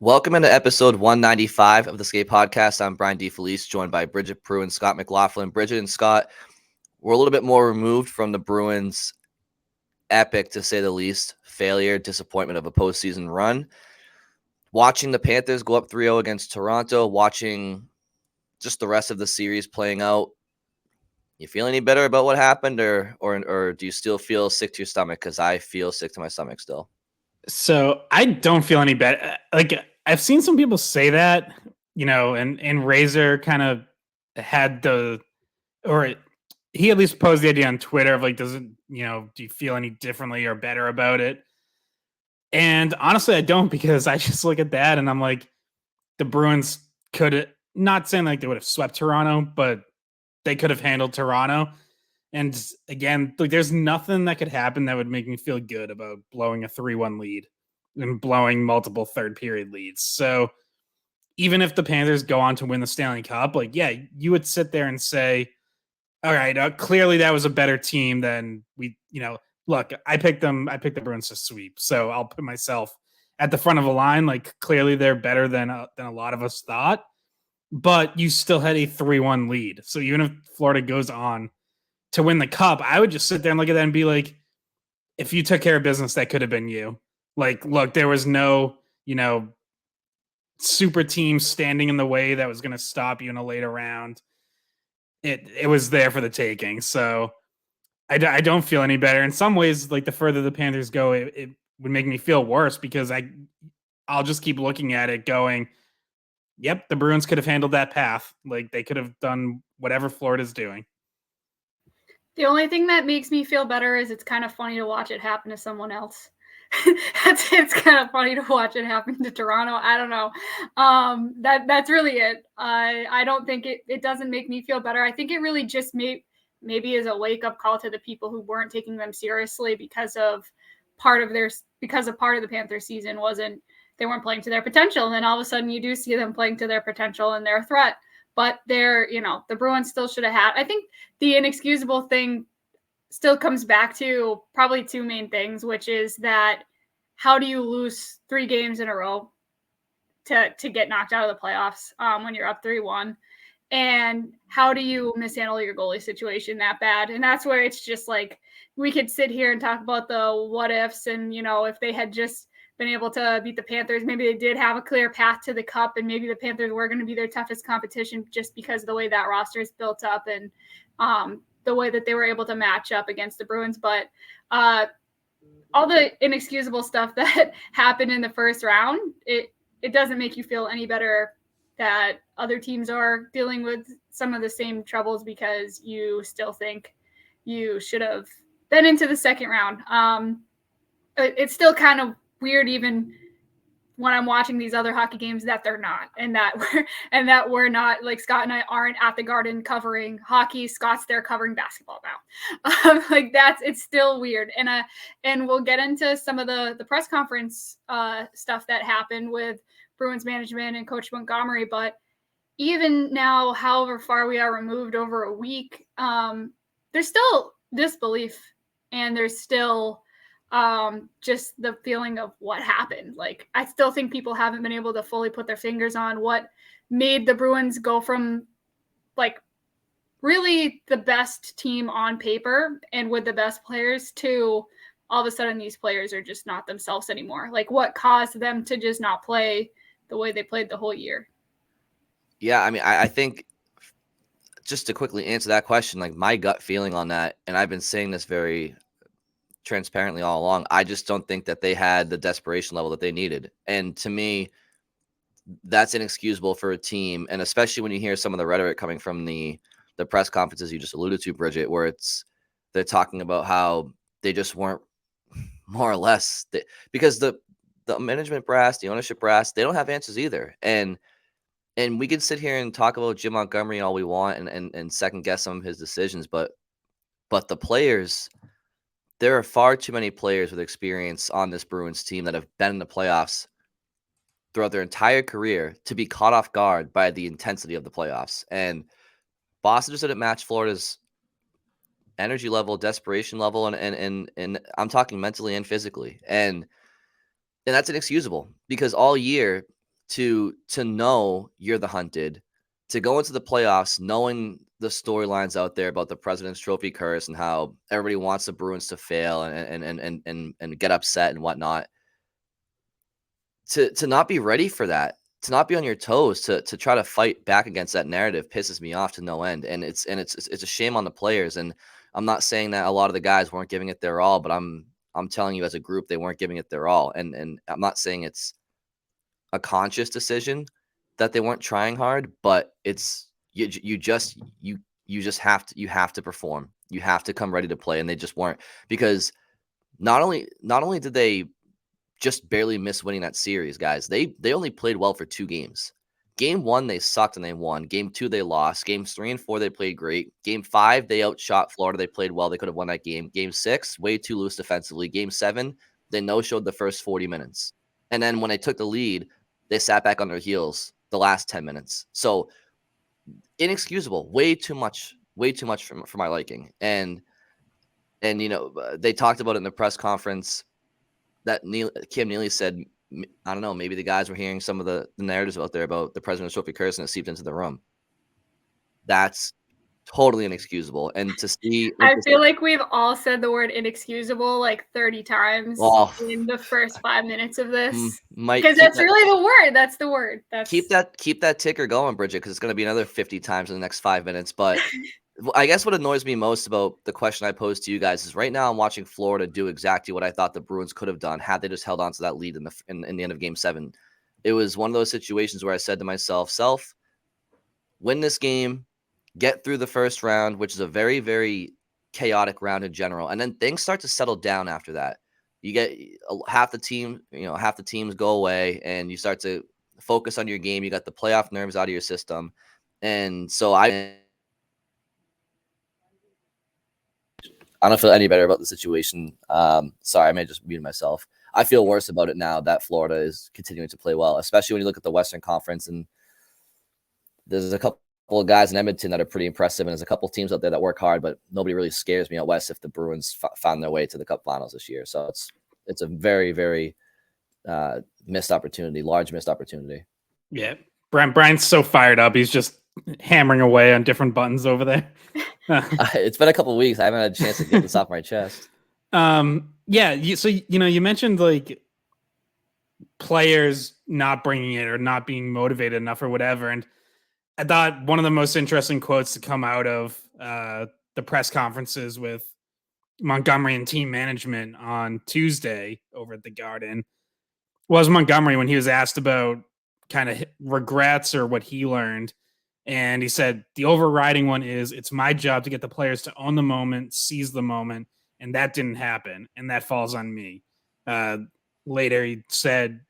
Welcome into episode 195 of the Skate Podcast. I'm Brian DeFelice, joined by Bridget Prue and Scott McLaughlin. Bridget and Scott, we're a little bit more removed from the Bruins' epic, to say the least, failure, disappointment of a postseason run. Watching the Panthers go up 3-0 against Toronto, watching just the rest of the series playing out, you feel any better about what happened, or do you still feel sick to your stomach? Because I feel sick to my stomach still. So I don't feel any better. Like I've seen some people say that, and Razor kind of had he at least posed the idea on Twitter of like, do you feel any differently or better about it? And honestly, I don't, because I just look at that and I'm like, the Bruins not saying like they would have swept Toronto, but they could have handled Toronto. And again, like there's nothing that could happen that would make me feel good about blowing a 3-1 lead and blowing multiple third period leads. So even if the Panthers go on to win the Stanley Cup, like, yeah, you would sit there and say, all right, clearly that was a better team than look, I picked the Bruins to sweep. So I'll put myself at the front of a line. Like clearly they're better than a lot of us thought, but you still had a 3-1 lead. So even if Florida goes on to win the cup, I would just sit there and look at that and be like, if you took care of business, that could have been you. Like, look, there was no, super team standing in the way that was going to stop you in a later round. It was there for the taking. So I don't feel any better. In some ways, like the further the Panthers go, it would make me feel worse, because I'll just keep looking at it going, yep, the Bruins could have handled that path. Like they could have done whatever Florida's doing. The only thing that makes me feel better is it's kind of funny to watch it happen to someone else. It's kind of funny to watch it happen to Toronto. I don't know. That's really it. I don't think it doesn't make me feel better. I think it really just maybe is a wake up call to the people who weren't taking them seriously because part of the Panthers season they weren't playing to their potential. And then all of a sudden you do see them playing to their potential and they're a threat. But the Bruins still should have had. I think the inexcusable thing still comes back to probably two main things, which is that how do you lose 3 games in a row to get knocked out of the playoffs when you're up 3-1? And how do you mishandle your goalie situation that bad? And that's where it's just like, we could sit here and talk about the what ifs and, if they had just been able to beat the Panthers, maybe they did have a clear path to the cup, and maybe the Panthers were going to be their toughest competition just because of the way that roster is built up and the way that they were able to match up against the Bruins. But all the inexcusable stuff that happened in the first round, it doesn't make you feel any better that other teams are dealing with some of the same troubles, because you still think you should have been into the second round. It's still kind of weird, even when I'm watching these other hockey games, that they're not, and that we're not, like Scott and I aren't at the Garden covering hockey. Scott's there covering basketball now. It's still weird. And we'll get into some of the press conference stuff that happened with Bruins management and Coach Montgomery. But even now, however far we are removed over a week, there's still disbelief, and there's still just the feeling of what happened. Like, I still think people haven't been able to fully put their fingers on what made the Bruins go from like really the best team on paper and with the best players to all of a sudden these players are just not themselves anymore. Like, what caused them to just not play the way they played the whole year? Yeah, I mean, I think just to quickly answer that question, like my gut feeling on that, and I've been saying this very transparently all along, I just don't think that they had the desperation level that they needed. And to me, that's inexcusable for a team. And especially when you hear some of the rhetoric coming from the press conferences you just alluded to, Bridget, where they're talking about how they just weren't, more or less, because the management brass, the ownership brass, they don't have answers either. And we can sit here and talk about Jim Montgomery all we want and second guess some of his decisions, but the players, there are far too many players with experience on this Bruins team that have been in the playoffs throughout their entire career to be caught off guard by the intensity of the playoffs. And Boston just didn't match Florida's energy level, desperation level, and I'm talking mentally and physically. And that's inexcusable, because all year to know you're the hunted, to go into the playoffs knowing the storylines out there about the President's Trophy curse and how everybody wants the Bruins to fail and get upset and whatnot. To not be ready for that, to not be on your toes, to try to fight back against that narrative pisses me off to no end. And it's a shame on the players. And I'm not saying that a lot of the guys weren't giving it their all, but I'm telling you as a group they weren't giving it their all. And I'm not saying it's a conscious decision that they weren't trying hard, but it's you just have to perform. You have to come ready to play, and they just weren't, because not only did they just barely miss winning that series, guys, they only played well for 2 games. Game 1 they sucked and they won. Game 2 they lost. Games 3 and 4 they played great. Game 5 they outshot Florida. They played well. They could have won that game. Game 6 way too loose defensively. Game 7 they no-showed the first 40 minutes, and then when they took the lead, they sat back on their heels the last 10 minutes. So inexcusable, way too much for my liking. And they talked about it in the press conference that Kim Neely said, I don't know, maybe the guys were hearing some of the narratives out there about the President's Trophy curse and it seeped into the room. That's totally inexcusable. And to see, I feel like we've all said the word inexcusable like 30 times in the first 5 minutes of this. Because that's really the word. That's the word. Keep that ticker going, Bridget, because it's going to be another 50 times in the next 5 minutes. But I guess what annoys me most about the question I posed to you guys is right now I'm watching Florida do exactly what I thought the Bruins could have done had they just held on to that lead in the end of Game 7. It was one of those situations where I said to myself, win this game, get through the first round, which is a very, very chaotic round in general, and then things start to settle down after that. You get half the teams go away, and you start to focus on your game. You got the playoff nerves out of your system, and so I don't feel any better about the situation. Sorry, I may just mute myself. I feel worse about it now that Florida is continuing to play well, especially when you look at the Western Conference, and there's a couple of guys in Edmonton that are pretty impressive, and there's a couple of teams out there that work hard, but nobody really scares me out west if the Bruins found their way to the Cup Finals this year. So it's a very, very missed opportunity, large missed opportunity. Yeah, Brian's so fired up. He's just hammering away on different buttons over there. It's been a couple of weeks. I haven't had a chance to get this off my chest. Yeah. So you mentioned like players not bringing it or not being motivated enough or whatever, and I thought one of the most interesting quotes to come out of the press conferences with Montgomery and team management on Tuesday over at the Garden was Montgomery when he was asked about kind of regrets or what he learned. And he said, the overriding one is it's my job to get the players to own the moment, seize the moment. And that didn't happen. And that falls on me. Later, he said,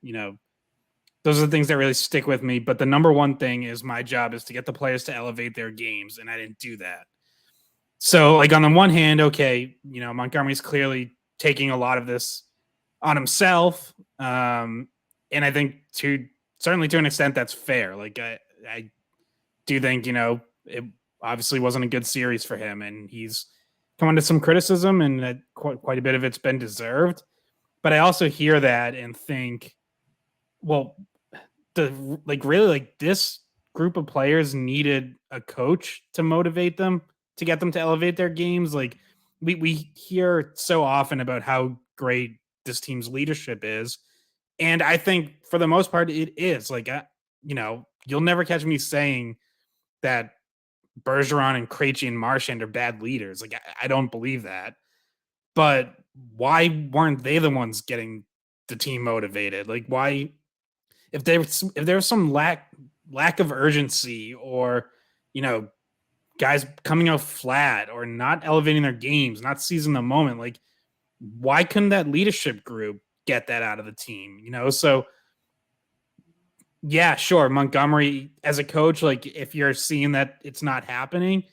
those are the things that really stick with me. But the number one thing is my job is to get the players to elevate their games. And I didn't do that. So like on the one hand, okay, Montgomery's clearly taking a lot of this on himself. And I think certainly to an extent that's fair. Like I do think, it obviously wasn't a good series for him and he's come under some criticism and that quite a bit of it's been deserved. But I also hear that and think, well, this group of players needed a coach to motivate them, to get them to elevate their games. Like we hear so often about how great this team's leadership is. And I think for the most part, it is like, you'll never catch me saying that Bergeron and Krejci and Marchand are bad leaders. Like, I don't believe that. But why weren't they the ones getting the team motivated? Like, why, if there's some lack of urgency or, guys coming out flat or not elevating their games, not seizing the moment, like, why couldn't that leadership group get that out of the team? So yeah, sure. Montgomery as a coach, like if you're seeing that it's not happening,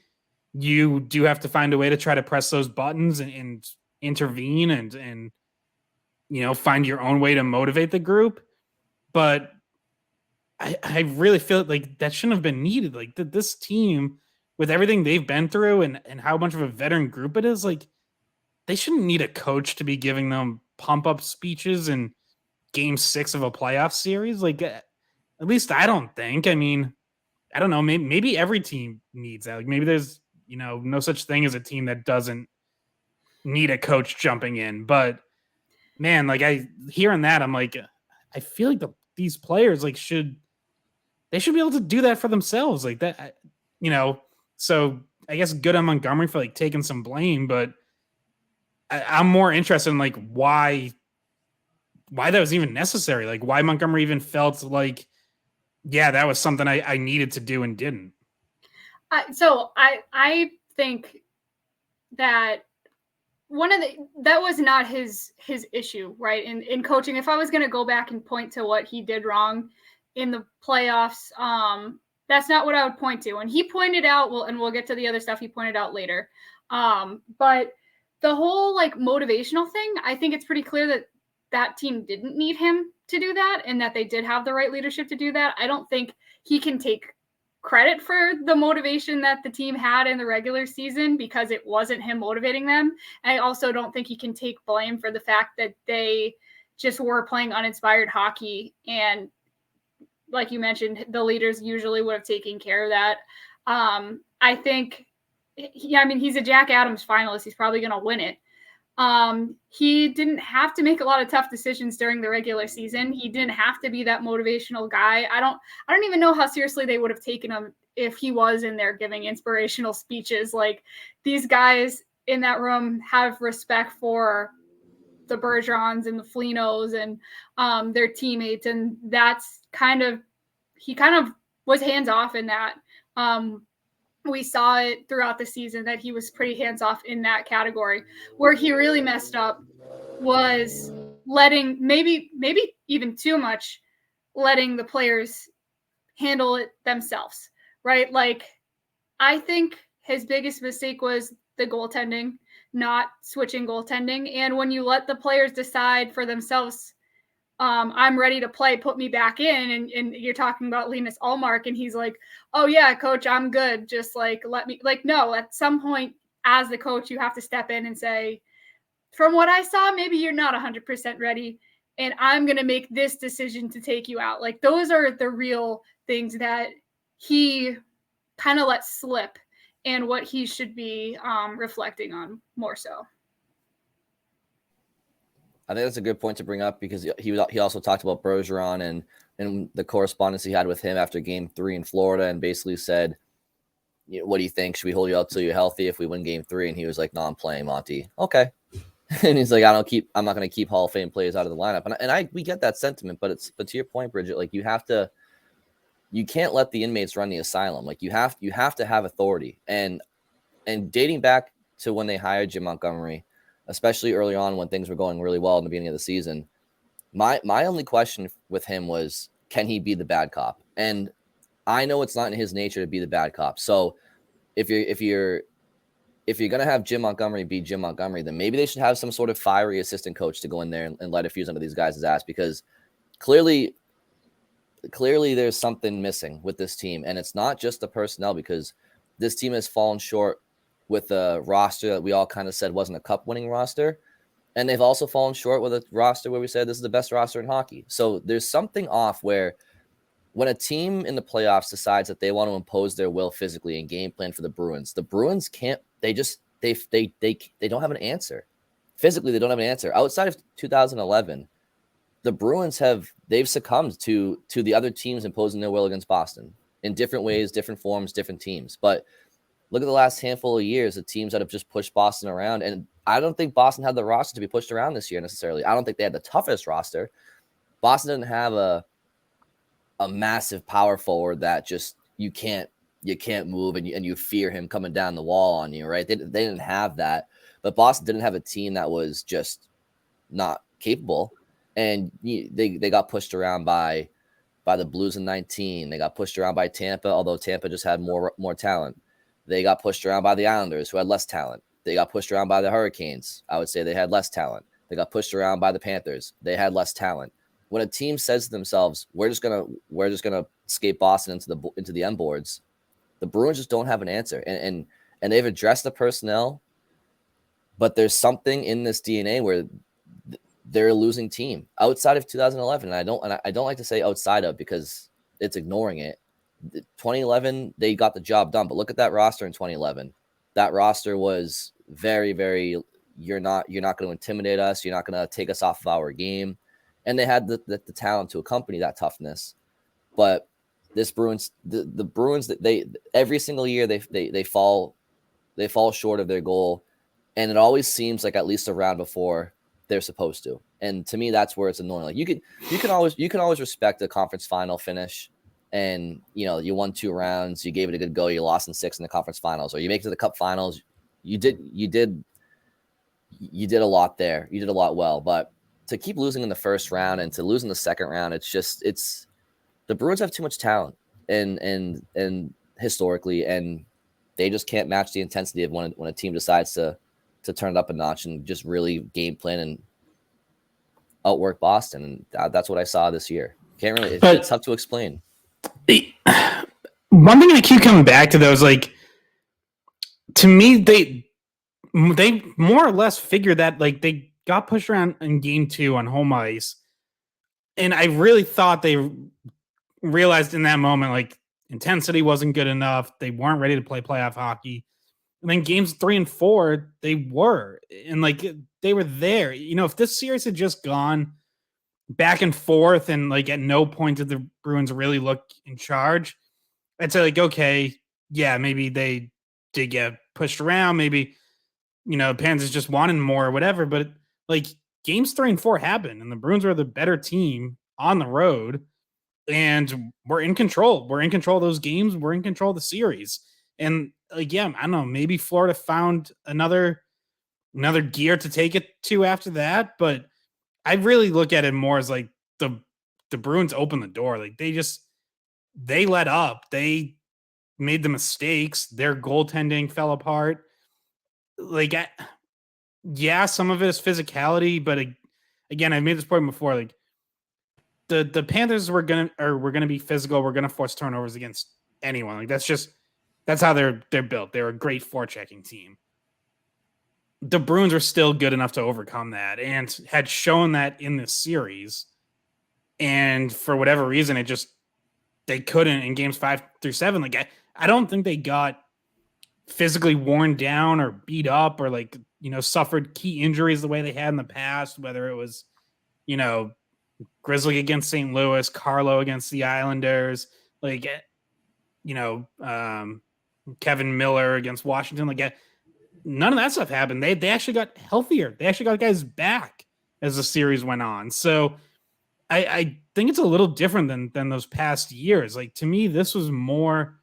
you do have to find a way to try to press those buttons and intervene and find your own way to motivate the group. But I really feel like that shouldn't have been needed. Like this team, with everything they've been through and how much of a veteran group it is, like they shouldn't need a coach to be giving them pump up speeches in Game 6 of a playoff series. Like At least I don't think. I mean, I don't know. Maybe every team needs that. Like maybe there's, no such thing as a team that doesn't need a coach jumping in. But man, like hearing that, I'm like, I feel like these players like should be able to do that for themselves. Like that, so I guess good on Montgomery for like taking some blame, but I'm more interested in like why that was even necessary. Like why Montgomery even felt like, yeah, that was something I needed to do and didn't. So I think that that was not his issue, right? In coaching, if I was going to go back and point to what he did wrong in the playoffs, that's not what I would point to. And he pointed out, and we'll get to the other stuff he pointed out later. But the whole like motivational thing, I think it's pretty clear that team didn't need him to do that, and that they did have the right leadership to do that. I don't think he can take credit for the motivation that the team had in the regular season because it wasn't him motivating them. And I also don't think he can take blame for the fact that they just were playing uninspired hockey. And like you mentioned, the leaders usually would have taken care of that. I think, he's a Jack Adams finalist. He's probably going to win it. He didn't have to make a lot of tough decisions during the regular season. He didn't have to be that motivational guy. I don't even know how seriously they would have taken him if he was in there giving inspirational speeches. Like these guys in that room have respect for the Bergerons and the Flinos and their teammates. And that's he kind of was hands off in that. We saw it throughout the season that he was pretty hands-off in that category. Where he really messed up was letting maybe even too much letting the players handle it themselves, right? Like I think his biggest mistake was the goaltending, not switching goaltending. And when you let the players decide for themselves, I'm ready to play, put me back in. And you're talking about Linus Ullmark, and he's like, oh yeah, coach, I'm good. Just like, let me, like, no, at some point as the coach, you have to step in and say, from what I saw, maybe you're not 100% ready. And I'm going to make this decision to take you out. Like those are the real things that he kind of let slip and what he should be reflecting on more so. I think that's a good point to bring up because he also talked about Bergeron and the correspondence he had with him after Game 3 in Florida, and basically said, "What do you think? Should we hold you out till you're healthy if we win Game 3?" And he was like, "No, I'm playing, Monty." Okay, and he's like, "I'm not going to keep Hall of Fame players out of the lineup." And we get that sentiment, but to your point, Bridget, like you can't let the inmates run the asylum. Like you have to have authority. And dating back to when they hired Jim Montgomery, especially early on when things were going really well in the beginning of the season, my only question with him was, can he be the bad cop? And I know it's not in his nature to be the bad cop. So if you're going to have Jim Montgomery be Jim Montgomery, then maybe they should have some sort of fiery assistant coach to go in there and let a fuse under these guys' ass, because clearly there's something missing with this team. And it's not just the personnel, because this team has fallen short with a roster that we all kind of said wasn't a cup-winning roster. And they've also fallen short with a roster where we said this is the best roster in hockey. So there's something off where when a team in the playoffs decides that they want to impose their will physically and game plan for the Bruins can't, they don't have an answer. Physically, they don't have an answer. Outside of 2011, the Bruins they've succumbed to the other teams imposing their will against Boston in different ways, different forms, different teams. But look at the last handful of years, the teams that have just pushed Boston around. And I don't think Boston had the roster to be pushed around this year necessarily. I don't think they had the toughest roster. Boston didn't have a massive power forward that just you can't move and you fear him coming down the wall on you, right? They didn't have that. But Boston didn't have a team that was just not capable. And they got pushed around by the Blues in 19. They got pushed around by Tampa, although Tampa just had more talent. They got pushed around by the Islanders, who had less talent. They got pushed around by the Hurricanes. I would say they had less talent. They got pushed around by the Panthers. They had less talent. When a team says to themselves, "We're just gonna skate Boston into the end boards," the Bruins just don't have an answer. And they've addressed the personnel, but there's something in this DNA where they're a losing team outside of 2011. And I don't like to say outside of, because it's ignoring it. 2011, they got the job done, but look at that roster in 2011. That roster was very, very. You're not going to intimidate us. You're not going to take us off of our game, and they had the talent to accompany that toughness. But this Bruins, the Bruins, that they every single year they fall short of their goal, and it always seems like at least a round before they're supposed to. And to me, that's where it's annoying. Like you can always respect a conference final finish, and you won 2 rounds, you gave it a good go, you lost in 6 in the conference finals, or you make it to the cup finals. You did a lot there. You did a lot well, but to keep losing in the first round and to lose in the second round, it's the Bruins have too much talent and historically, and they just can't match the intensity of when a team decides to turn it up a notch and just really game plan and outwork Boston. And that's what I saw this year. It's tough to explain. One thing I keep coming back to, though, is like, to me, they more or less figured that, like, they got pushed around in game 2 on home ice. And I really thought they realized in that moment, like, intensity wasn't good enough. They weren't ready to play playoff hockey. And then games 3 and 4, they were. And, like, they were there. If this series had just gone back and forth and, like, at no point did the Bruins really look in charge, I'd say, like, okay, yeah, maybe they did get pushed around. Maybe, Panthers just wanted more or whatever. But, like, games 3 and 4 happened, and the Bruins were the better team on the road. And we're in control. We're in control of those games. We're in control of the series. And, like, yeah, I don't know, maybe Florida found another gear to take it to after that. But I really look at it more as, like, the Bruins opened the door. Like, they let up. They made the mistakes. Their goaltending fell apart. Like, yeah, some of it is physicality, but again, I've made this point before. Like, the Panthers were gonna be physical. We're gonna force turnovers against anyone. Like, that's how they're built. They're a great forechecking team. The Bruins were still good enough to overcome that and had shown that in this series. And for whatever reason, they couldn't in games 5 through 7. Like, I don't think they got physically worn down or beat up or, like, suffered key injuries the way they had in the past, whether it was, Grizzly against St. Louis, Carlo against the Islanders, like, Kevin Miller against Washington. Like, none of that stuff happened. They actually got healthier. They actually got guys back as the series went on. So I think it's a little different than those past years. Like, to me, this was more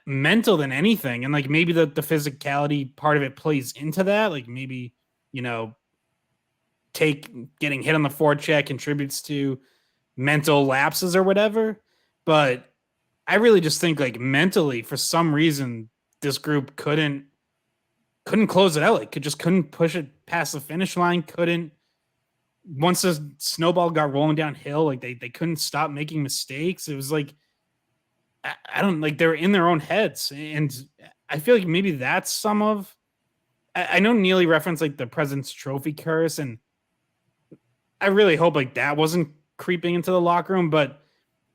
mental than anything. And, like, maybe the physicality part of it plays into that. Like, maybe, getting hit on the forecheck contributes to mental lapses or whatever. But I really just think, like, mentally, for some reason, this group couldn't close it out. Like, couldn't push it past the finish line. Once the snowball got rolling downhill, like, they couldn't stop making mistakes. It was like, I don't, like, they were in their own heads. And I feel like maybe that's some of, I know Neely referenced, like, the President's Trophy curse, and I really hope, like, that wasn't creeping into the locker room. But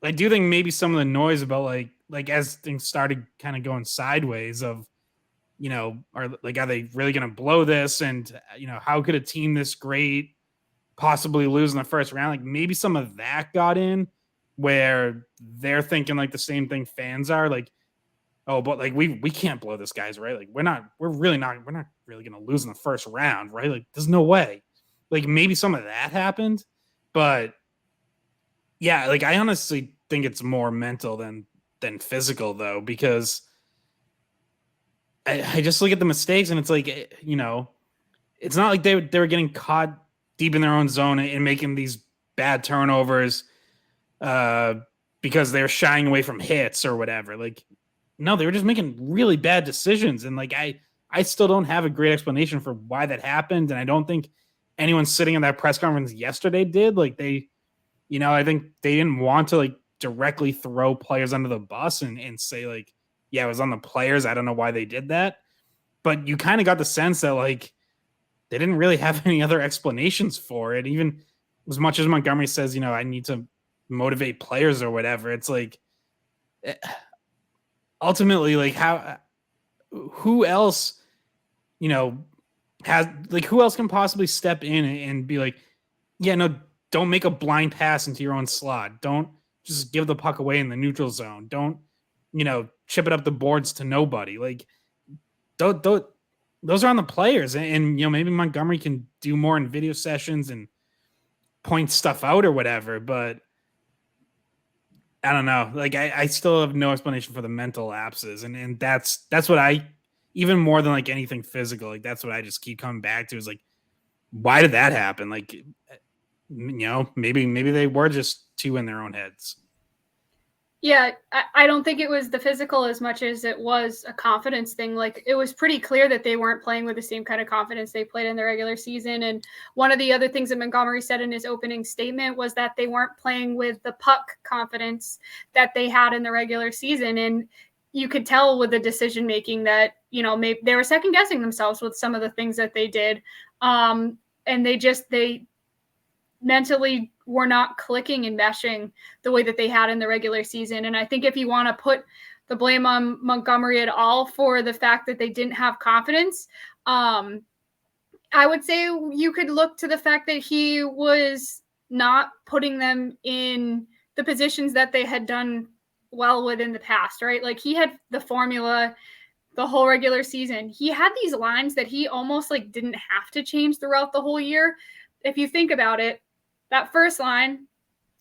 I do think maybe some of the noise about, like as things started kind of going sideways of, are they really going to blow this? And, how could a team this great possibly lose in the first round? Like, maybe some of that got in where they're thinking, like, the same thing fans are, like, oh, but, like, we can't blow this, guys, right? Like, we're not really going to lose in the first round, right? Like, there's no way. Like, maybe some of that happened, but yeah, like, I honestly think it's more mental than physical, though, because I just look at the mistakes and it's like, it's not like they were getting caught deep in their own zone and making these bad turnovers because they're shying away from hits or whatever. Like, no, they were just making really bad decisions. And, like, I still don't have a great explanation for why that happened. And I don't think anyone sitting in that press conference yesterday did. Like, I think they didn't want to, like, directly throw players under the bus and say, like, yeah, it was on the players. I don't know why they did that. But you kind of got the sense that, like, they didn't really have any other explanations for it. Even as much as Montgomery says, I need to motivate players or whatever. It's like, ultimately, like who else, who else can possibly step in and be like, yeah, no, don't make a blind pass into your own slot. Don't just give the puck away in the neutral zone. Don't, chip it up the boards to nobody. Like, those are on the players. And maybe Montgomery can do more in video sessions and point stuff out or whatever. But I don't know. Like, I still have no explanation for the mental lapses. And that's what I, even more than like anything physical, like that's what I just keep coming back to is like, why did that happen? Like, maybe they were just too in their own heads. Yeah, I don't think it was the physical as much as it was a confidence thing. Like, it was pretty clear that they weren't playing with the same kind of confidence they played in the regular season. And one of the other things that Montgomery said in his opening statement was that they weren't playing with the puck confidence that they had in the regular season. And you could tell with the decision making that, maybe they were second guessing themselves with some of the things that they did. And they mentally were not clicking and meshing the way that they had in the regular season. And I think if you want to put the blame on Montgomery at all for the fact that they didn't have confidence, I would say you could look to the fact that he was not putting them in the positions that they had done well with in the past, right? Like, he had the formula the whole regular season. He had these lines that he almost like didn't have to change throughout the whole year. If you think about it, that first line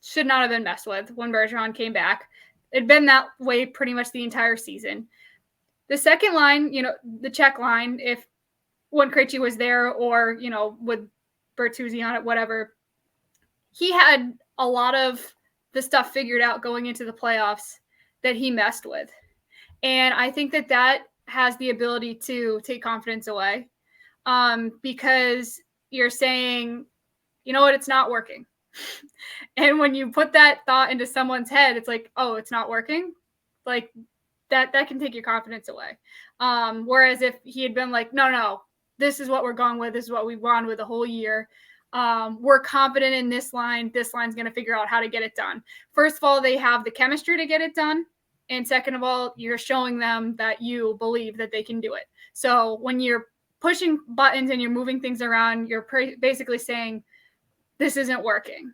should not have been messed with when Bergeron came back. It'd been that way pretty much the entire season. The second line, the check line, if when Krejci was there or, with Bertuzzi on it, whatever, he had a lot of the stuff figured out going into the playoffs that he messed with. And I think that has the ability to take confidence away, because you're saying, you know what, it's not working. And when you put that thought into someone's head, it's like, oh, it's not working. Like, that can take your confidence away. Whereas if he had been like, no, this is what we're going with. This is what we've gone with the whole year. We're confident in this line. This line's going to figure out how to get it done. First of all, they have the chemistry to get it done. And second of all, you're showing them that you believe that they can do it. So when you're pushing buttons and you're moving things around, you're basically saying, this isn't working.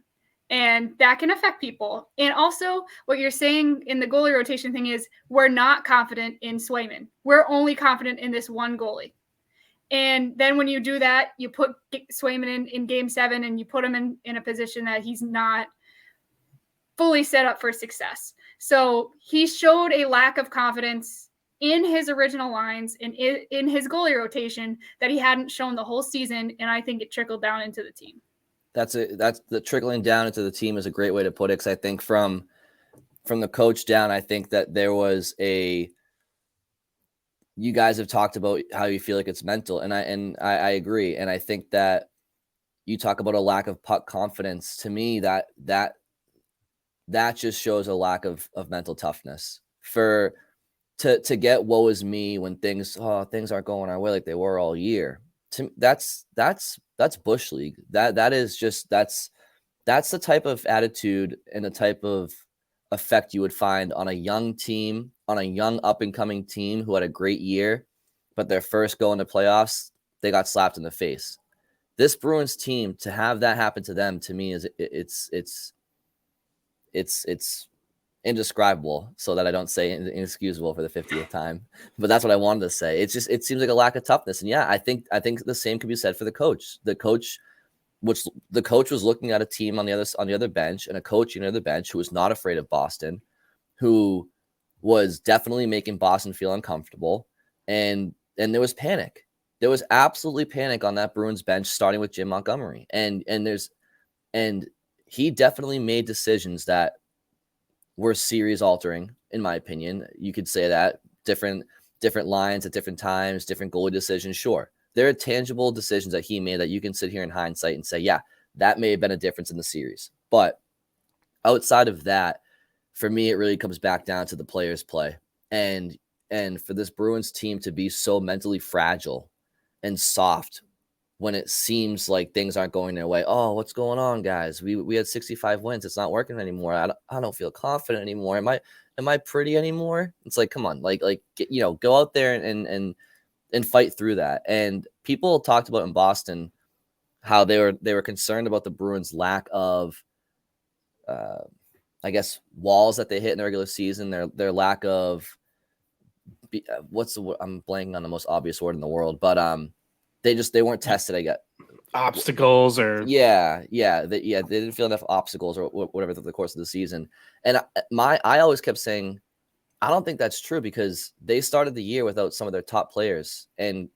And that can affect people. And also what you're saying in the goalie rotation thing is we're not confident in Swayman. We're only confident in this one goalie. And then when you do that, you put Swayman in game 7 and you put him in a position that he's not fully set up for success. So he showed a lack of confidence in his original lines and in his goalie rotation that he hadn't shown the whole season. And I think it trickled down into the team. That's the trickling down into the team is a great way to put it. Cause I think from the coach down, I think that there was you guys have talked about how you feel like it's mental. And I agree. And I think that you talk about a lack of puck confidence. To me, that just shows a lack of mental toughness to get woe is me when things aren't going our way like they were all year. That's bush league. That's the type of attitude and the type of effect you would find on a young team, on a young up and coming team who had a great year, but their first go into playoffs, they got slapped in the face. This Bruins team, to have that happen to them, to me is it's indescribable, so that I don't say inexcusable for the 50th time. But that's what I wanted to say. It seems like a lack of toughness. And yeah, I think the same could be said for the coach. The coach was looking at a team on the other bench, and a coach on the other bench who was not afraid of Boston, who was definitely making Boston feel uncomfortable. And there was panic. There was absolutely panic on that Bruins bench, starting with Jim Montgomery. And he definitely made decisions that were series altering, in my opinion. You could say that different lines at different times, different goalie decisions. Sure, there are tangible decisions that he made that you can sit here in hindsight and say, yeah, that may have been a difference in the series. But outside of that, for me, it really comes back down to the players' play. And for this Bruins team to be so mentally fragile and soft when it seems like things aren't going their way. Oh, what's going on, guys? We had 65 wins. It's not working anymore. I don't feel confident anymore. Am I pretty anymore? It's like, come on, get, go out there and fight through that. And people talked about in Boston how they were concerned about the Bruins' lack of, I guess, walls that they hit in the regular season. Their lack of I'm blanking on the most obvious word in the world, but they weren't tested. I guess obstacles or they didn't feel enough obstacles or whatever through the course of the season. And I always kept saying, I don't think that's true, because they started the year without some of their top players, and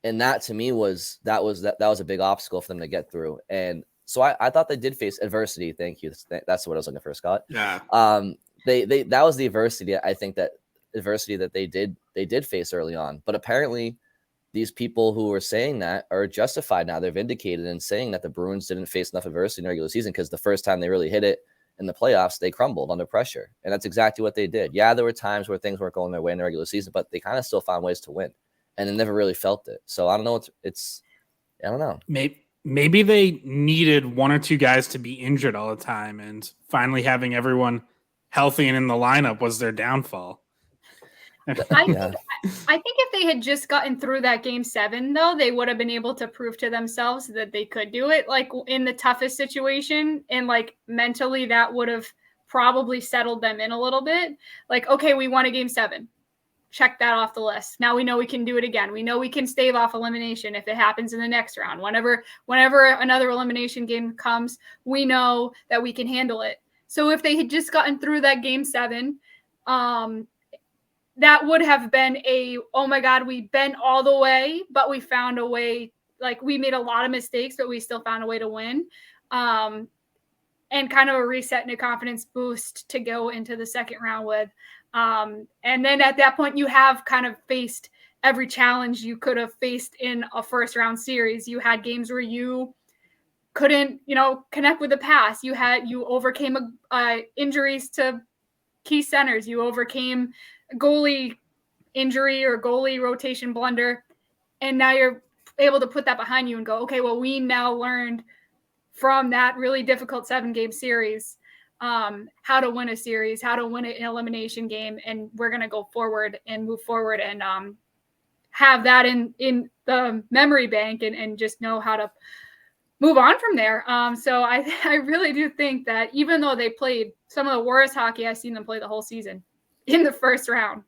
that to me was a big obstacle for them to get through. And so I thought they did face adversity. Thank you. That's what I was looking for, Scott. Yeah. They that was the adversity. I think that adversity that they did face early on. But apparently, these people who were saying that are justified now. They're vindicated in saying that the Bruins didn't face enough adversity in the regular season, because the first time they really hit it in the playoffs, they crumbled under pressure. And that's exactly what they did. Yeah, there were times where things weren't going their way in the regular season, but they kind of still found ways to win. And they never really felt it. So I don't know. I don't know. Maybe they needed one or two guys to be injured all the time, and finally having everyone healthy and in the lineup was their downfall. I think if they had just gotten through that game 7, though, they would have been able to prove to themselves that they could do it, like in the toughest situation, and like mentally that would have probably settled them in a little bit. Like, okay, we won a game 7. Check that off the list. Now we know we can do it again. We know we can stave off elimination if it happens in the next round. Whenever another elimination game comes, we know that we can handle it. So if they had just gotten through that game 7, that would have been oh my God, we bent all the way, but we found a way. Like, we made a lot of mistakes, but we still found a way to win. And kind of a reset and a confidence boost to go into the second round with. And then at that point, you have kind of faced every challenge you could have faced in a first round series. You had games where you couldn't, connect with the pass. You overcame injuries to key centers. You overcame goalie injury or goalie rotation blunder. And now you're able to put that behind you and go, okay, well, we now learned from that really difficult 7-game series how to win a series, how to win an elimination game. And we're going to go forward and move forward and have that in the memory bank and just know how to move on from there. So I really do think that even though they played some of the worst hockey I've seen them play the whole season in the first round,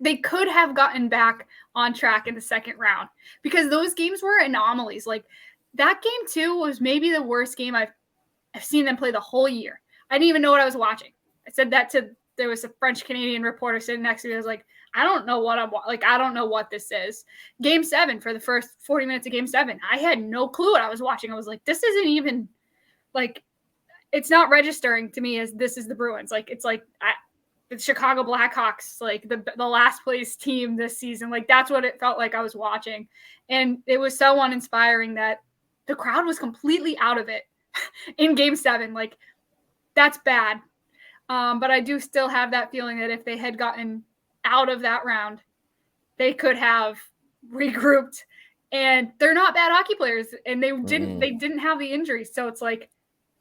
they could have gotten back on track in the second round, because those games were anomalies. Like, that game 2 was maybe the worst game I've seen them play the whole year. I didn't even know what I was watching. I said that there was a French-Canadian reporter sitting next to me. I was like, I don't know what I don't know what this is. Game 7, for the first 40 minutes of game 7, I had no clue what I was watching. I was like, this isn't even, like, it's not registering to me as this is the Bruins. Like, it's like the Chicago Blackhawks, like the last place team this season. Like, that's what it felt like I was watching. And it was so uninspiring that the crowd was completely out of it in game 7. Like, that's bad. But I do still have that feeling that if they had gotten out of that round, they could have regrouped. And they're not bad hockey players, and they didn't have the injuries. So it's like,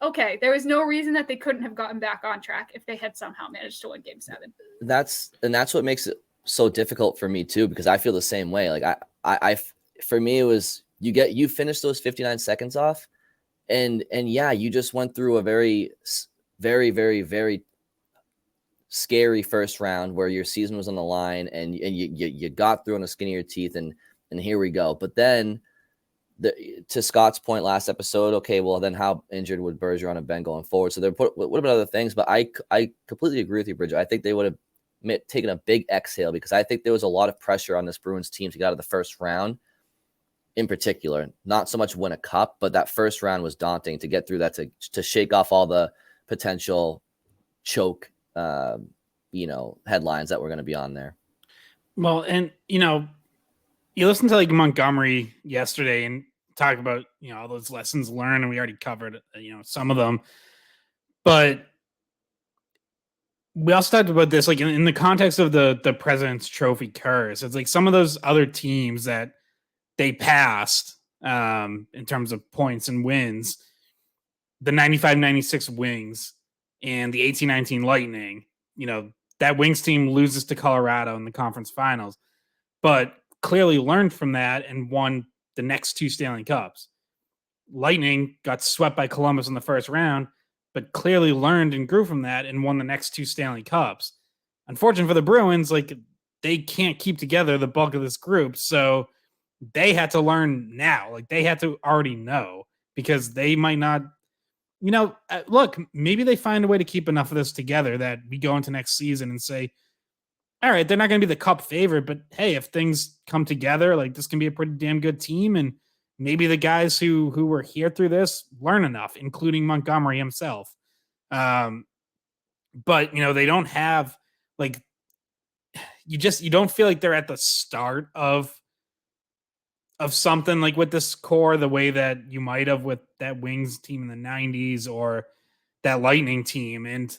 okay, there was no reason that they couldn't have gotten back on track if they had somehow managed to win game 7. That's what makes it so difficult for me too, because I feel the same way. Like I for me, it was, you finish those 59 seconds off, and yeah, you just went through a very, very, very, very scary first round where your season was on the line, and you got through on the skin of your teeth, and here we go. But then, to Scott's point last episode, okay, well, then how injured would Bergeron have been going forward? So there would have been other things, but I completely agree with you, Bridget. I think they would have taken a big exhale, because I think there was a lot of pressure on this Bruins team to get out of the first round in particular. Not so much win a cup, but that first round was daunting to get through that, to shake off all the potential choke headlines that were going to be on there. Well, and you listen to like Montgomery yesterday and talk about all those lessons learned, and we already covered some of them, but we also talked about this like in the context of the President's Trophy curse. It's like some of those other teams that they passed in terms of points and wins the 95-96 Wings and the 18-19 Lightning. That Wings team loses to Colorado in the conference finals, but clearly learned from that and won the next 2 Stanley Cups. Lightning got swept by Columbus in the first round, but clearly learned and grew from that and won the next 2 Stanley Cups. Unfortunately for the Bruins, they can't keep together the bulk of this group, so they had to learn now. They had to already know, because they might not, look, maybe they find a way to keep enough of this together that we go into next season and say, all right, they're not going to be the Cup favorite, but hey, if things come together, this can be a pretty damn good team. And maybe the guys who were here through this learn enough, including Montgomery himself. But they don't have you don't feel like they're at the start of something with this core, the way that you might have with that Wings team in the 90s or that Lightning team. And,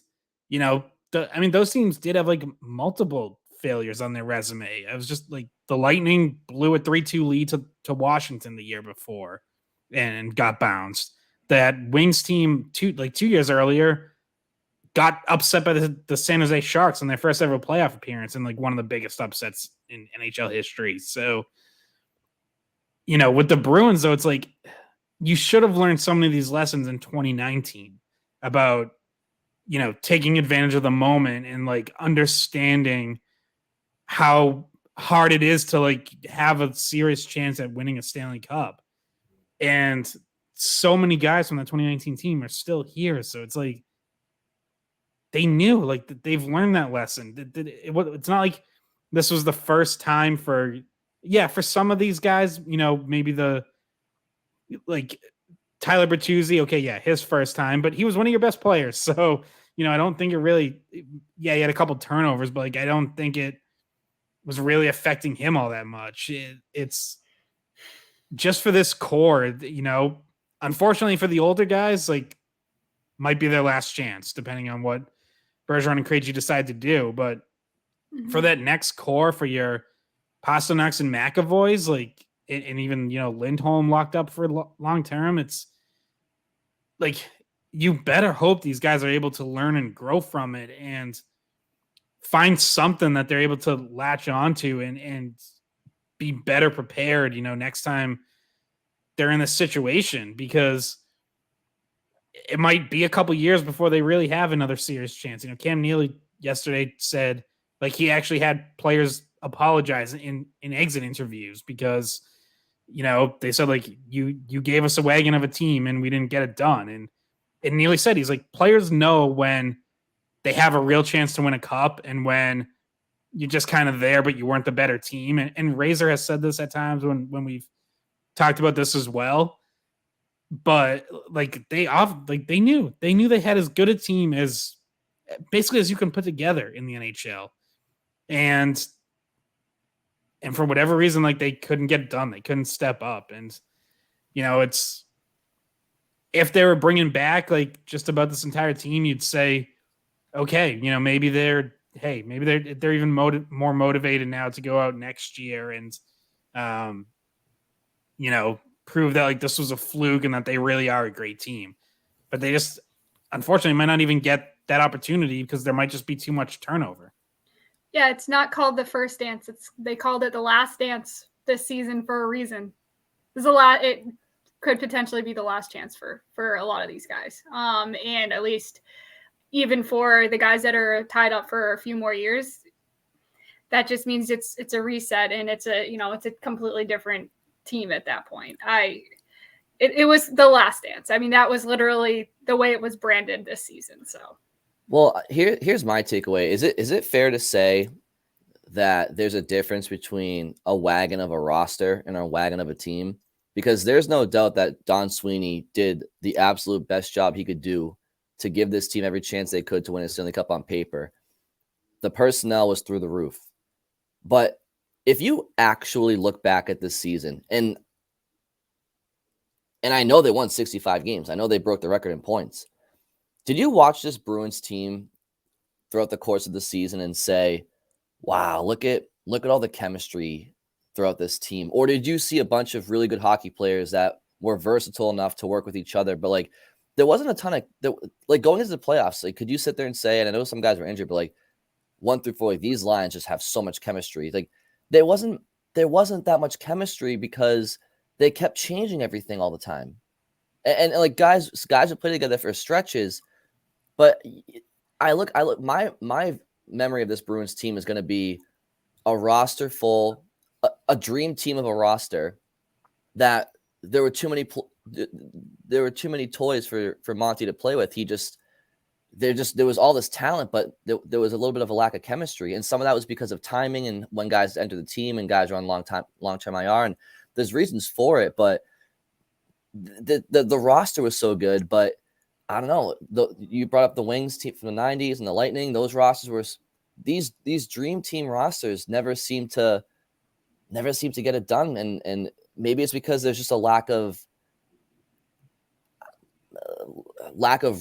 those teams did have multiple failures on their resume. I was just the Lightning blew a 3-2 lead to Washington the year before and got bounced. That Wings team 2 years earlier got upset by the San Jose Sharks in their first ever playoff appearance, and one of the biggest upsets in NHL history. So, with the Bruins, though, it's you should have learned so many of these lessons in 2019 about, taking advantage of the moment and understanding how hard it is to have a serious chance at winning a Stanley Cup. And so many guys from the 2019 team are still here. So it's they knew, they've learned that lesson. It's not like this was the first time for some of these guys, maybe Tyler Bertuzzi, okay, yeah, his first time, but he was one of your best players. So, I don't think it really, he had a couple turnovers, but I don't think it was really affecting him all that much. It's just for this core, unfortunately for the older guys, might be their last chance, depending on what Bergeron and Krejci decide to do. But for that next core, for your Pasternaks and McAvoys, and even, Lindholm locked up for long term, it's you better hope these guys are able to learn and grow from it and find something that they're able to latch onto and be better prepared, next time they're in this situation, because it might be a couple years before they really have another serious chance. Cam Neely yesterday said he actually had players apologize in exit interviews because, they said you gave us a wagon of a team and we didn't get it done. And Neely said, he's players know when they have a real chance to win a cup and when you're just kind of there, but you weren't the better team. And Razor has said this at times when we've talked about this as well. But they knew they had as good a team as basically as you can put together in the NHL. And for whatever reason, they couldn't get it done. They couldn't step up. And, it's, if they were bringing back just about this entire team, you'd say, okay, maybe they're even more motivated now to go out next year and, prove that this was a fluke and that they really are a great team. But they just, unfortunately, might not even get that opportunity because there might just be too much turnover. Yeah, it's not called the first dance. They called it the last dance this season for a reason. There's a lot. It could potentially be the last chance for a lot of these guys. And at least even for the guys that are tied up for a few more years, that just means it's a reset and it's a completely different team at that point. It was the last dance. I mean, that was literally the way it was branded this season. So, well, here's my takeaway. Is it fair to say that there's a difference between a wagon of a roster and a wagon of a team? Because there's no doubt that Don Sweeney did the absolute best job he could do to give this team every chance they could to win a Stanley Cup on paper. The personnel was through the roof. But if you actually look back at this season, and I know they won 65 games. I know they broke the record in points. Did you watch this Bruins team throughout the course of the season and say, wow, look at all the chemistry throughout this team? Or did you see a bunch of really good hockey players that were versatile enough to work with each other, but like there wasn't a ton of like going into the playoffs, like could you sit there and say, and I know some guys were injured, but like 1 through 4, like, these lines just have so much chemistry. Like there wasn't that much chemistry because they kept changing everything all the time. And like guys would play together for stretches, but I look my memory of this Bruins team is going to be a roster full, a dream team of a roster that there were too many toys for Monty to play with. There was all this talent, but there was a little bit of a lack of chemistry, and some of that was because of timing and when guys enter the team and guys are on long-term IR, and there's reasons for it. But the roster was so good, but I don't know. You brought up the Wings team from the '90s and the Lightning; those rosters were these dream team rosters never seem to get it done, and maybe it's because there's just a lack of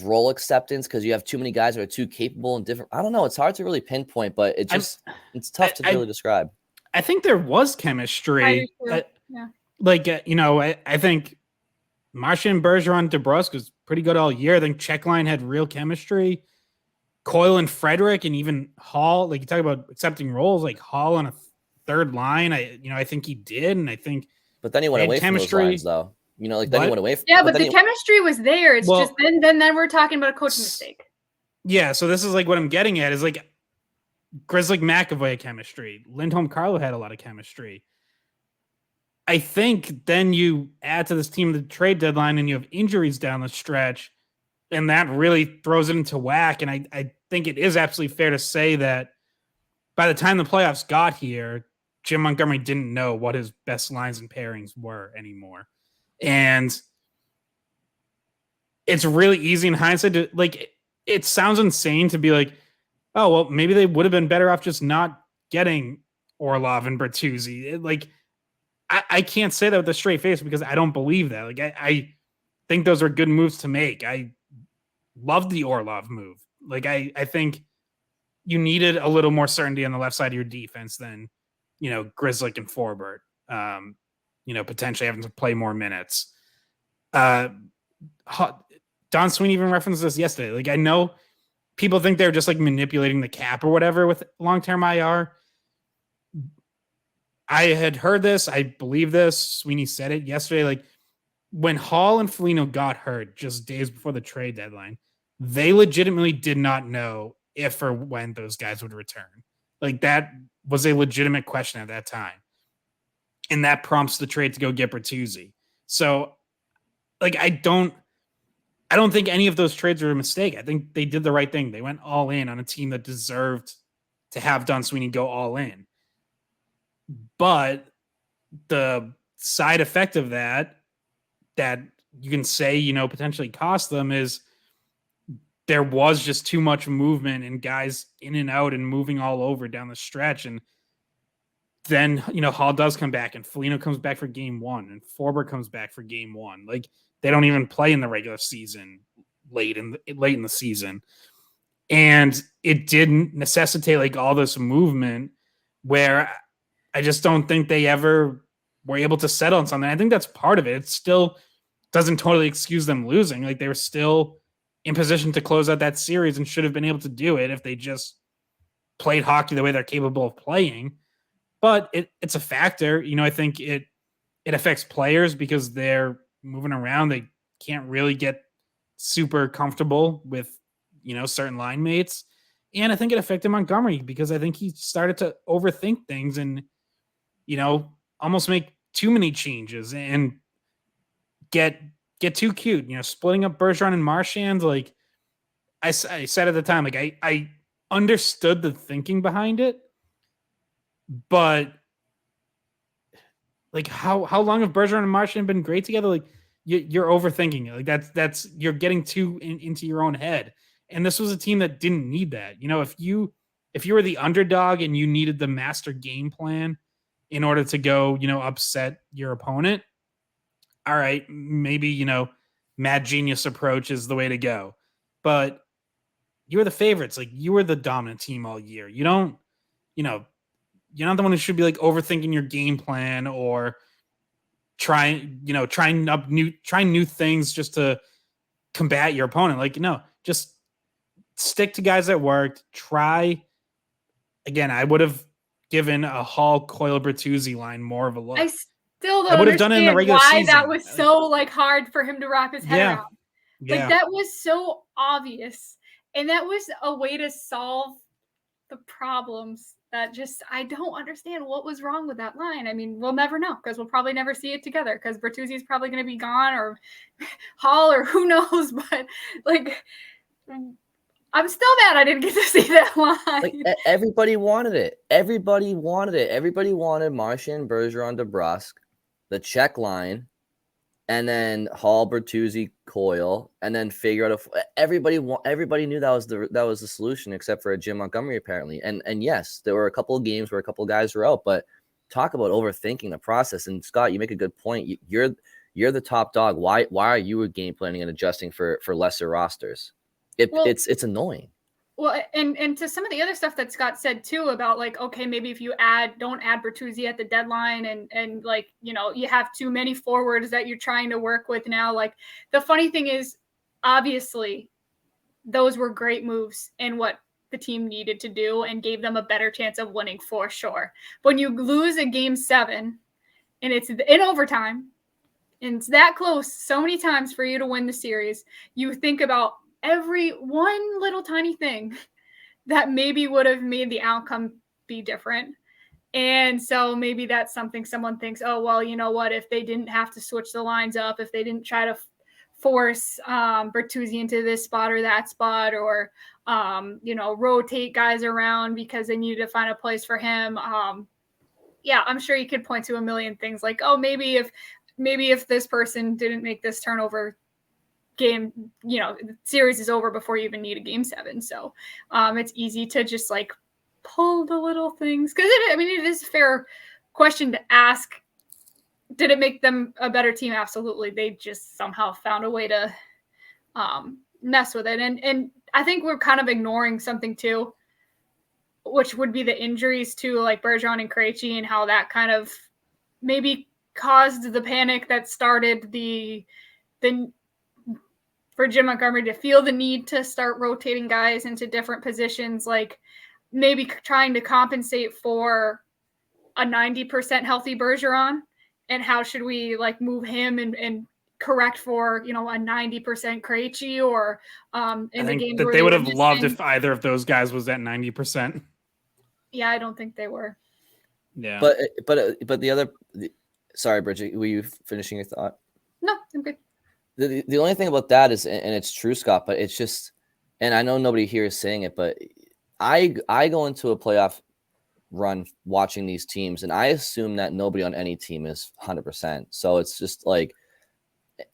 role acceptance because you have too many guys that are too capable and different. I don't know. It's hard to really pinpoint, but it's tough to really describe. I think there was chemistry. I think Marchand, Bergeron, DeBrusque was pretty good all year. I think Checkline had real chemistry. Coyle and Frederick and even Hall, like you talk about accepting roles, like Hall on a third line. I think he did, and I think. But then he went away from those lines, though. Then he went away. Yeah, but the chemistry was there. It's just then we're talking about a coaching mistake. Yeah, so this is like what I'm getting at is like Grzelcyk McAvoy had chemistry. Lindholm Carlo had a lot of chemistry. I think then you add to this team the trade deadline and you have injuries down the stretch, and that really throws it into whack. And I think it is absolutely fair to say that by the time the playoffs got here, Jim Montgomery didn't know what his best lines and pairings were anymore. And it's really easy in hindsight to like, it sounds insane to be like, oh, well, maybe they would have been better off just not getting Orlov and Bertuzzi. I can't say that with a straight face because I don't believe that. Like, I think those are good moves to make. I love the Orlov move. Like, I think you needed a little more certainty on the left side of your defense than, Grzelcyk and Forbort, potentially having to play more minutes. Don Sweeney even referenced this yesterday. Like, I know people think they're just like manipulating the cap or whatever with long-term IR. I had heard this. I believe this. Sweeney said it yesterday. Like, when Hall and Foligno got hurt just days before the trade deadline, they legitimately did not know if or when those guys would return. Like, that was a legitimate question at that time. And that prompts the trade to go get Bertuzzi. So, like, I don't think any of those trades are a mistake. I think they did the right thing. They went all in on a team that deserved to have Don Sweeney go all in. But the side effect of that you can say, potentially cost them is there was just too much movement and guys in and out and moving all over down the stretch. And then, Hall does come back and Foligno comes back for game 1 and Forbort comes back for game 1. Like, they don't even play in the regular season late in the season. And it didn't necessitate like all this movement where I just don't think they ever were able to settle on something. I think that's part of it. It still doesn't totally excuse them losing. Like, they were still in position to close out that series and should have been able to do it if they just played hockey the way they're capable of playing. But it's a factor. I think it affects players because they're moving around. They can't really get super comfortable with, certain line mates. And I think it affected Montgomery because I think he started to overthink things and, almost make too many changes and get too cute, splitting up Bergeron and Marchand. Like I said at the time, like I understood the thinking behind it, but like how long have Bergeron and Marchand been great together? Like you're overthinking it. Like that's you're getting too into your own head. And this was a team that didn't need that. If you were the underdog and you needed the master game plan in order to go, upset your opponent, all right, maybe, mad genius approach is the way to go. But you were the favorites. Like, you were the dominant team all year. You don't, one who should be like overthinking your game plan or trying new things just to combat your opponent. Like, no, just stick to guys that worked. Try again. I would have given a Hall Coyle Bertuzzi line more of a look. I still I don't would have done it in the understand regular why season. that was so like hard for him to wrap his head around. Yeah. Like that was so obvious. And that was a way to solve the problems that just, I don't understand what was wrong with that line. I mean, we'll never know because we'll probably never see it together because Bertuzzi is probably going to be gone or Hall or who knows. But like, I'm still mad I didn't get to see that line. Like everybody wanted it. Everybody wanted Marchand, Bergeron, DeBrusque, the check line, and then Hall, Bertuzzi, Coyle, and then figure out everybody knew that was the solution except for Jim Montgomery apparently. And yes, there were a couple of games where a couple of guys were out, but talk about overthinking the process. And Scott, you make a good point. You're the top dog. Why are you game planning and adjusting for lesser rosters? It's annoying. Well, and to some of the other stuff that Scott said too about like, okay, maybe if you don't add Bertuzzi at the deadline and like, you have too many forwards that you're trying to work with now. Like the funny thing is, obviously, those were great moves and what the team needed to do and gave them a better chance of winning for sure. When you lose a game 7 and it's in overtime and it's that close so many times for you to win the series, you think about every one little tiny thing that maybe would have made the outcome be different. And so maybe that's something someone thinks, oh, well, you know what, if they didn't have to switch the lines up, if they didn't try to force Bertuzzi into this spot or that spot or, rotate guys around because they needed to find a place for him. Yeah, I'm sure you could point to a million things like, oh, maybe if this person didn't make this turnover, game, the series is over before you even need a game 7. So it's easy to just like pull the little things because it is a fair question to ask. Did it make them a better team? Absolutely. They just somehow found a way to mess with it. And I think we're kind of ignoring something too, which would be the injuries to like Bergeron and Krejci and how that kind of maybe caused the panic that started the for Jim Montgomery to feel the need to start rotating guys into different positions, like maybe trying to compensate for a 90% healthy Bergeron, and how should we like move him and correct for, a 90% Krejci or in the game that they would have loved if either of those guys was at 90%. Yeah, I don't think they were. Yeah. But the other, sorry, Bridget, were you finishing your thought? No, I'm good. The only thing about that is, and it's true, Scott, but it's just, and I know nobody here is saying it, but I go into a playoff run watching these teams, and I assume that nobody on any team is 100%. So it's just like,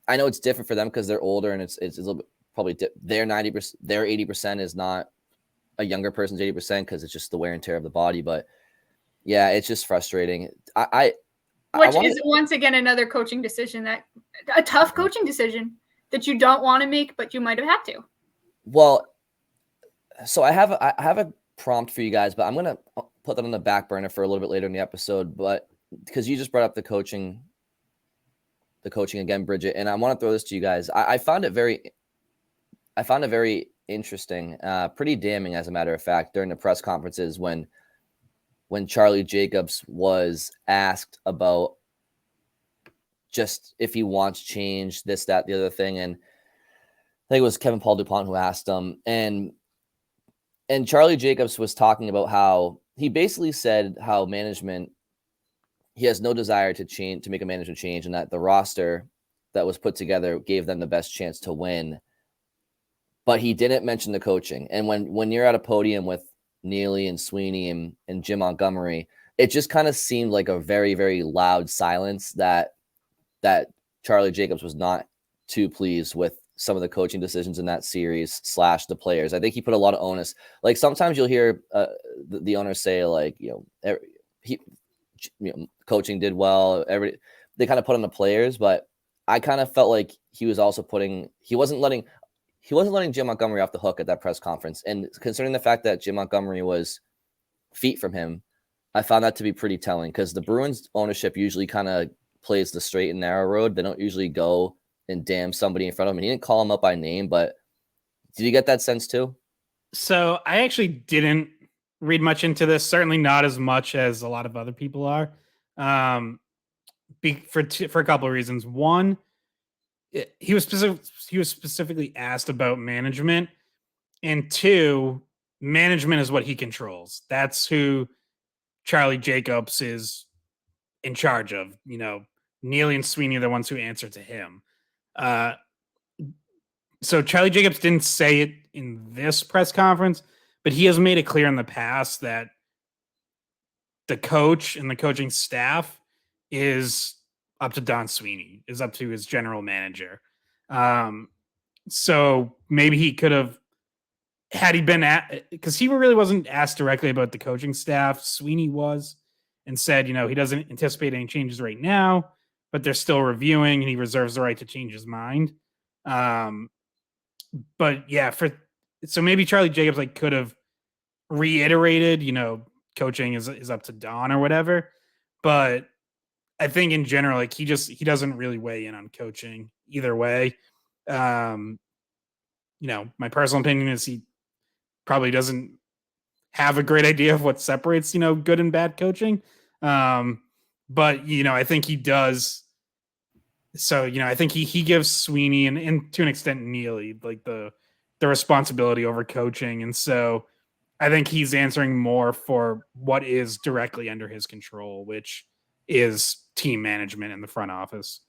I know it's different for them because they're older, and it's a little bit probably their 90%, their 80% is not a younger person's 80% because it's just the wear and tear of the body. But yeah, it's just frustrating. Which is once again another coaching decision a tough coaching decision that you don't want to make, but you might have had to. Well, so I have a prompt for you guys, but I'm gonna put that on the back burner for a little bit later in the episode. But because you just brought up the coaching again, Bridget, and I want to throw this to you guys. I found it very interesting, pretty damning, as a matter of fact, during the press conferences when Charlie Jacobs was asked about just if he wants change, this, that, the other thing. And I think it was Kevin Paul DuPont who asked him. And Charlie Jacobs was talking about how he basically said how management, he has no desire to make a management change, and that the roster that was put together gave them the best chance to win. But he didn't mention the coaching. And when you're at a podium with Neely and Sweeney and Jim Montgomery, it just kind of seemed like a very, very loud silence that Charlie Jacobs was not too pleased with some of the coaching decisions in that series / the players. I think he put a lot of onus. Like sometimes you'll hear the owners say like, coaching did well. They kind of put on the players, but I kind of felt like he was also he wasn't letting Jim Montgomery off the hook at that press conference. And concerning the fact that Jim Montgomery was feet from him, I found that to be pretty telling because the Bruins ownership usually kind of plays the straight and narrow road. They don't usually go and damn somebody in front of him. And he didn't call him up by name, but did you get that sense too? So I actually didn't read much into this. Certainly not as much as a lot of other people are. For a couple of reasons. One, he was specifically asked about management, and two, management is what he controls. That's who Charlie Jacobs is in charge of. Neely and Sweeney are the ones who answer to him. So Charlie Jacobs didn't say it in this press conference, but he has made it clear in the past that the coach and the coaching staff is up to Don Sweeney, is up to his general manager. So maybe he could have, had he been because he really wasn't asked directly about the coaching staff. Sweeney was, and said, he doesn't anticipate any changes right now, but they're still reviewing and he reserves the right to change his mind. But yeah, so maybe Charlie Jacobs could have reiterated, coaching is up to Don or whatever. But I think in general, he doesn't really weigh in on coaching either way. My personal opinion is he probably doesn't have a great idea of what separates, good and bad coaching. But I think he does. So, I think he gives Sweeney and to an extent Neely the responsibility over coaching. And so I think he's answering more for what is directly under his control, which is team management in the front office.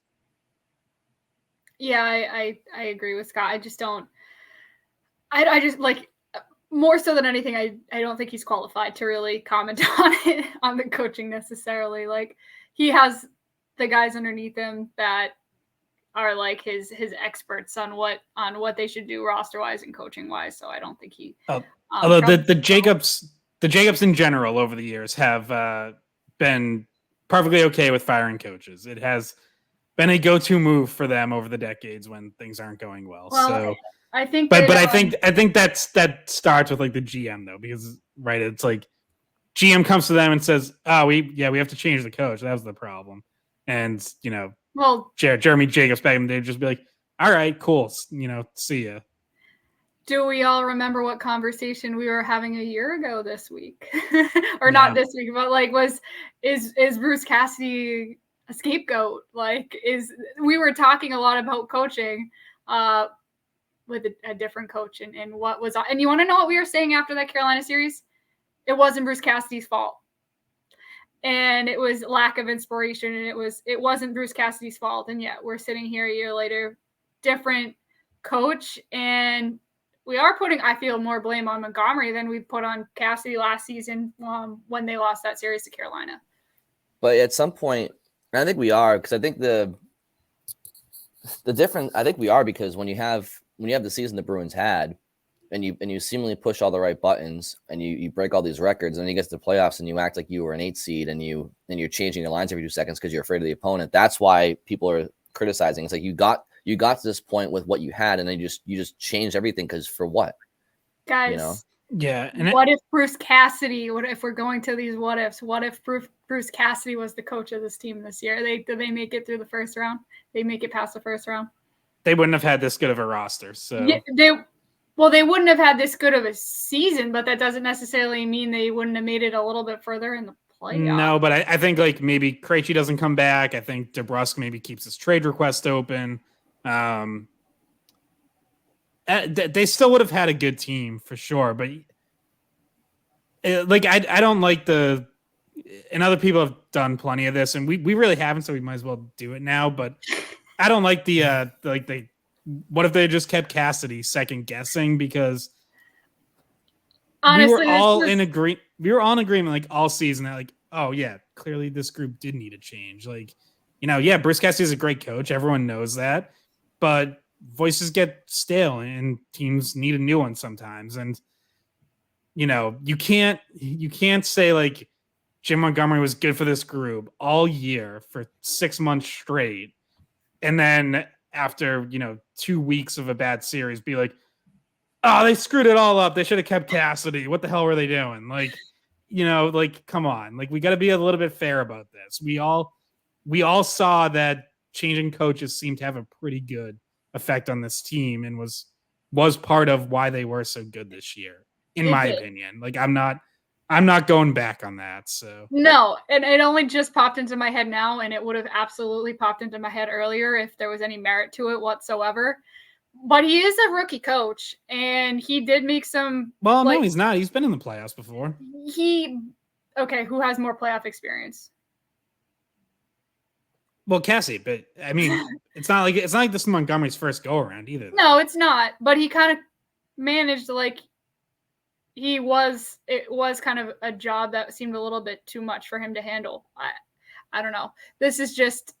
Yeah, I agree with Scott. I just don't. I just more so than anything. I don't think he's qualified to really comment on the coaching necessarily. He has the guys underneath him that are his experts on what they should do roster wise and coaching wise. So I don't think he. Although the Jacobs in general over the years have been perfectly okay with firing coaches. It has been a go-to move for them over the decades when things aren't going well. So I think, but I think that starts with the GM though, because right, it's GM comes to them and says, "Oh, we have to change the coach. That was the problem," and Jeremy Jacobs back in the day would just be like, "All right, cool, see ya." Do we all remember what conversation we were having a year ago this week? Or not this week, but is Bruce Cassidy a scapegoat? We were talking a lot about coaching with a different coach and what was, and you want to know what we were saying after that Carolina series? It wasn't Bruce Cassidy's fault. And it was lack of inspiration, and it wasn't Bruce Cassidy's fault. And yet we're sitting here a year later, different coach, and we are putting, I feel, more blame on Montgomery than we put on Cassidy last season when they lost that series to Carolina. But at some point, I think we are, because I think the difference, I think we are, because when you have the season the Bruins had, and you seemingly push all the right buttons, and you break all these records, and then you get to the playoffs and you act like you were an 8 seed, and you're changing your lines every 2 seconds because you're afraid of the opponent. That's why people are criticizing. It's you got to this point with what you had, and then you just changed everything because for what, guys? Yeah. And what if Bruce Cassidy? What if we're going to these what ifs? What if Bruce Cassidy was the coach of this team this year? Did they make it through the first round? They make it past the first round. They wouldn't have had this good of a roster. So yeah, they wouldn't have had this good of a season, but that doesn't necessarily mean they wouldn't have made it a little bit further in the playoffs. No, but I think maybe Krejci doesn't come back. I think DeBrusk maybe keeps his trade request open. They still would have had a good team for sure, but I don't like and other people have done plenty of this, and we really haven't, so we might as well do it now. But I don't like what if they just kept Cassidy second guessing, because honestly, we were all in agreement all season that oh yeah, clearly this group did need a change. Bruce Cassidy is a great coach, everyone knows that, but voices get stale and teams need a new one sometimes. And you can't say Jim Montgomery was good for this group all year for 6 months straight, and then after 2 weeks of a bad series be oh, they screwed it all up, they should have kept Cassidy, what the hell were they doing? like, come on, like we got to be a little bit fair about this. We all saw that changing coaches seemed to have a pretty good effect on this team and was part of why they were so good this year, in my opinion. Like I'm not going back on that. So no, and it only just popped into my head now, and it would have absolutely popped into my head earlier if there was any merit to it whatsoever. But he is a rookie coach, and he did make some. Well, no, he's not. He's been in the playoffs before. Who has more playoff experience? Well, Cassie, but I mean, it's not like this is Montgomery's first go around either. No, it's not. But he kind of managed it was kind of a job that seemed a little bit too much for him to handle. I don't know. This is just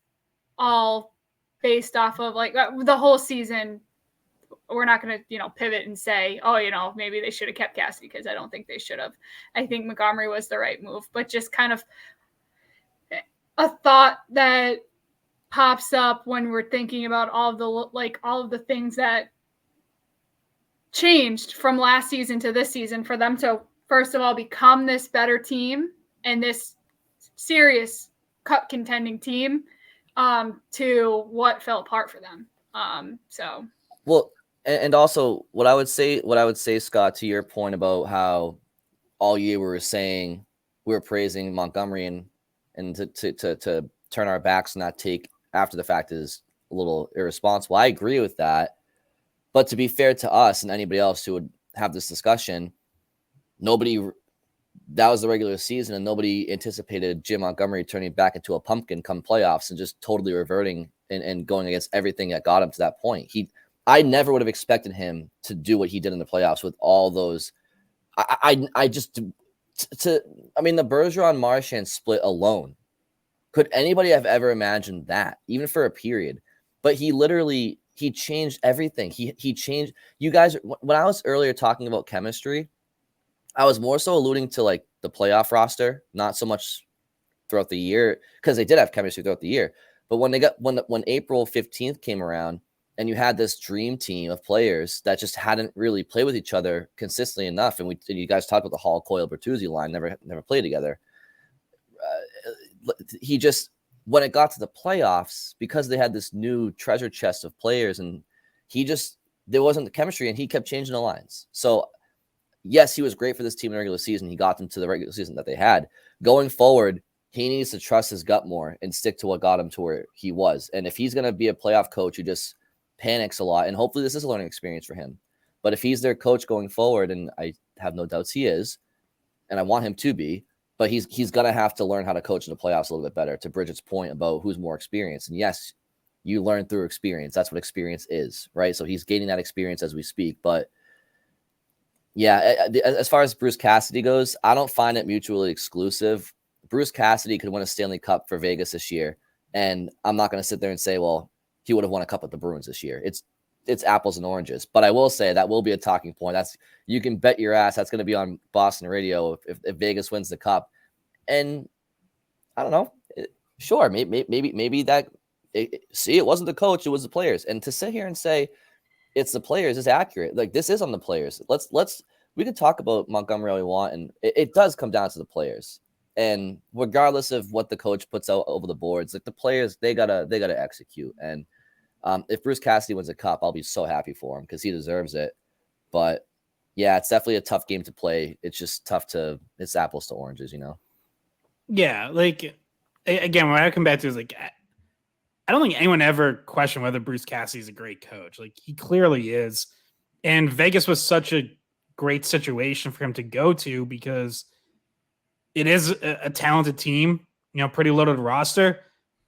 all based off of the whole season. We're not going to, pivot and say, oh, maybe they should have kept Cassidy, because I don't think they should have. I think Montgomery was the right move, but just kind of a thought that pops up when we're thinking about all of the things that changed from last season to this season for them to, first of all, become this better team and this serious cup contending team, to what fell apart for them. Well, and also what I would say, Scott, to your point about how all year we were praising Montgomery and to turn our backs and not take after the fact is a little irresponsible. I agree with that. But to be fair to us and anybody else who would have this discussion, that was the regular season, and nobody anticipated Jim Montgomery turning back into a pumpkin come playoffs and just totally reverting and going against everything that got him to that point. I never would have expected him to do what he did in the playoffs with all those. I mean, the Bergeron-Marchand split alone. Could anybody have ever imagined that, even for a period? But he changed everything. He changed. You guys, when I was earlier talking about chemistry, I was more so alluding to like the playoff roster, not so much throughout the year, because they did have chemistry throughout the year. But when April 15th came around, and you had this dream team of players that just hadn't really played with each other consistently enough, and you guys talked about the Hall, Coyle, Bertuzzi line, never played together. He just, when it got to the playoffs, because they had this new treasure chest of players, and there wasn't the chemistry, and he kept changing the lines. So yes, he was great for this team in the regular season. He got them to the regular season that they had. Going forward, he needs to trust his gut more and stick to what got him to where he was. And if he's going to be a playoff coach who just panics a lot, and hopefully this is a learning experience for him, but if he's their coach going forward, and I have no doubts he is, and I want him to be, but he's going to have to learn how to coach in the playoffs a little bit better, to Bridget's point about who's more experienced. And yes, you learn through experience. That's what experience is, right? So he's gaining that experience as we speak. But yeah, as far as Bruce Cassidy goes, I don't find it mutually exclusive. Bruce Cassidy could win a Stanley Cup for Vegas this year, and I'm not going to sit there and say, well, he would have won a cup with the Bruins this year. It's apples and oranges. But I will say that will be a talking point. You can bet your ass that's going to be on Boston radio if Vegas wins the cup. And I don't know. Sure, maybe that. It wasn't the coach, it was the players. And to sit here and say it's the players is accurate. Like, this is on the players. We could talk about Montgomery all we want, and it does come down to the players. And regardless of what the coach puts out over the boards, like, the players, they gotta execute. And if Bruce Cassidy wins a cup, I'll be so happy for him because he deserves it. But yeah, it's definitely a tough game to play. It's just tough it's apples to oranges, Yeah, like, again, what I come back to is, like, I don't think anyone ever questioned whether Bruce Cassidy is a great coach. Like, he clearly is. And Vegas was such a great situation for him to go to because it is a talented team, pretty loaded roster,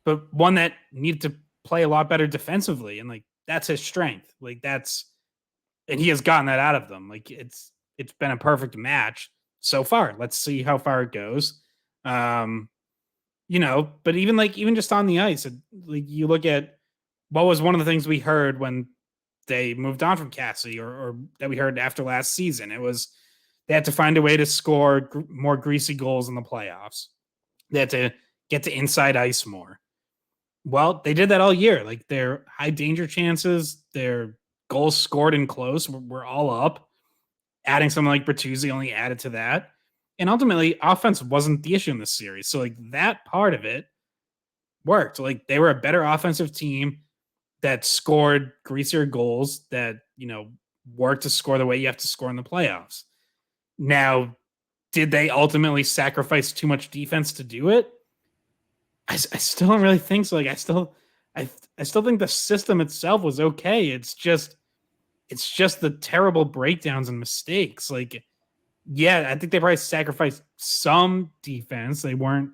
but one that needed to play a lot better defensively. And like, that's his strength. Like, and he has gotten that out of them. Like, it's been a perfect match so far. Let's see how far it goes. But even just on the ice, like, you look at what was one of the things we heard when they moved on from Cassidy, or that we heard after last season. It was they had to find a way to score more greasy goals in the playoffs. They had to get to inside ice more. Well, they did that all year. Like, their high danger chances, their goals scored in close were all up. Adding someone like Bertuzzi only added to that. And ultimately, offense wasn't the issue in this series. So like that part of it worked. Like they were a better offensive team that scored greasier goals that, worked to score the way you have to score in the playoffs. Now, did they ultimately sacrifice too much defense to do it? I still don't really think so. Like I still think the system itself was okay. It's just the terrible breakdowns and mistakes. Like, yeah, I think they probably sacrificed some defense. They weren't,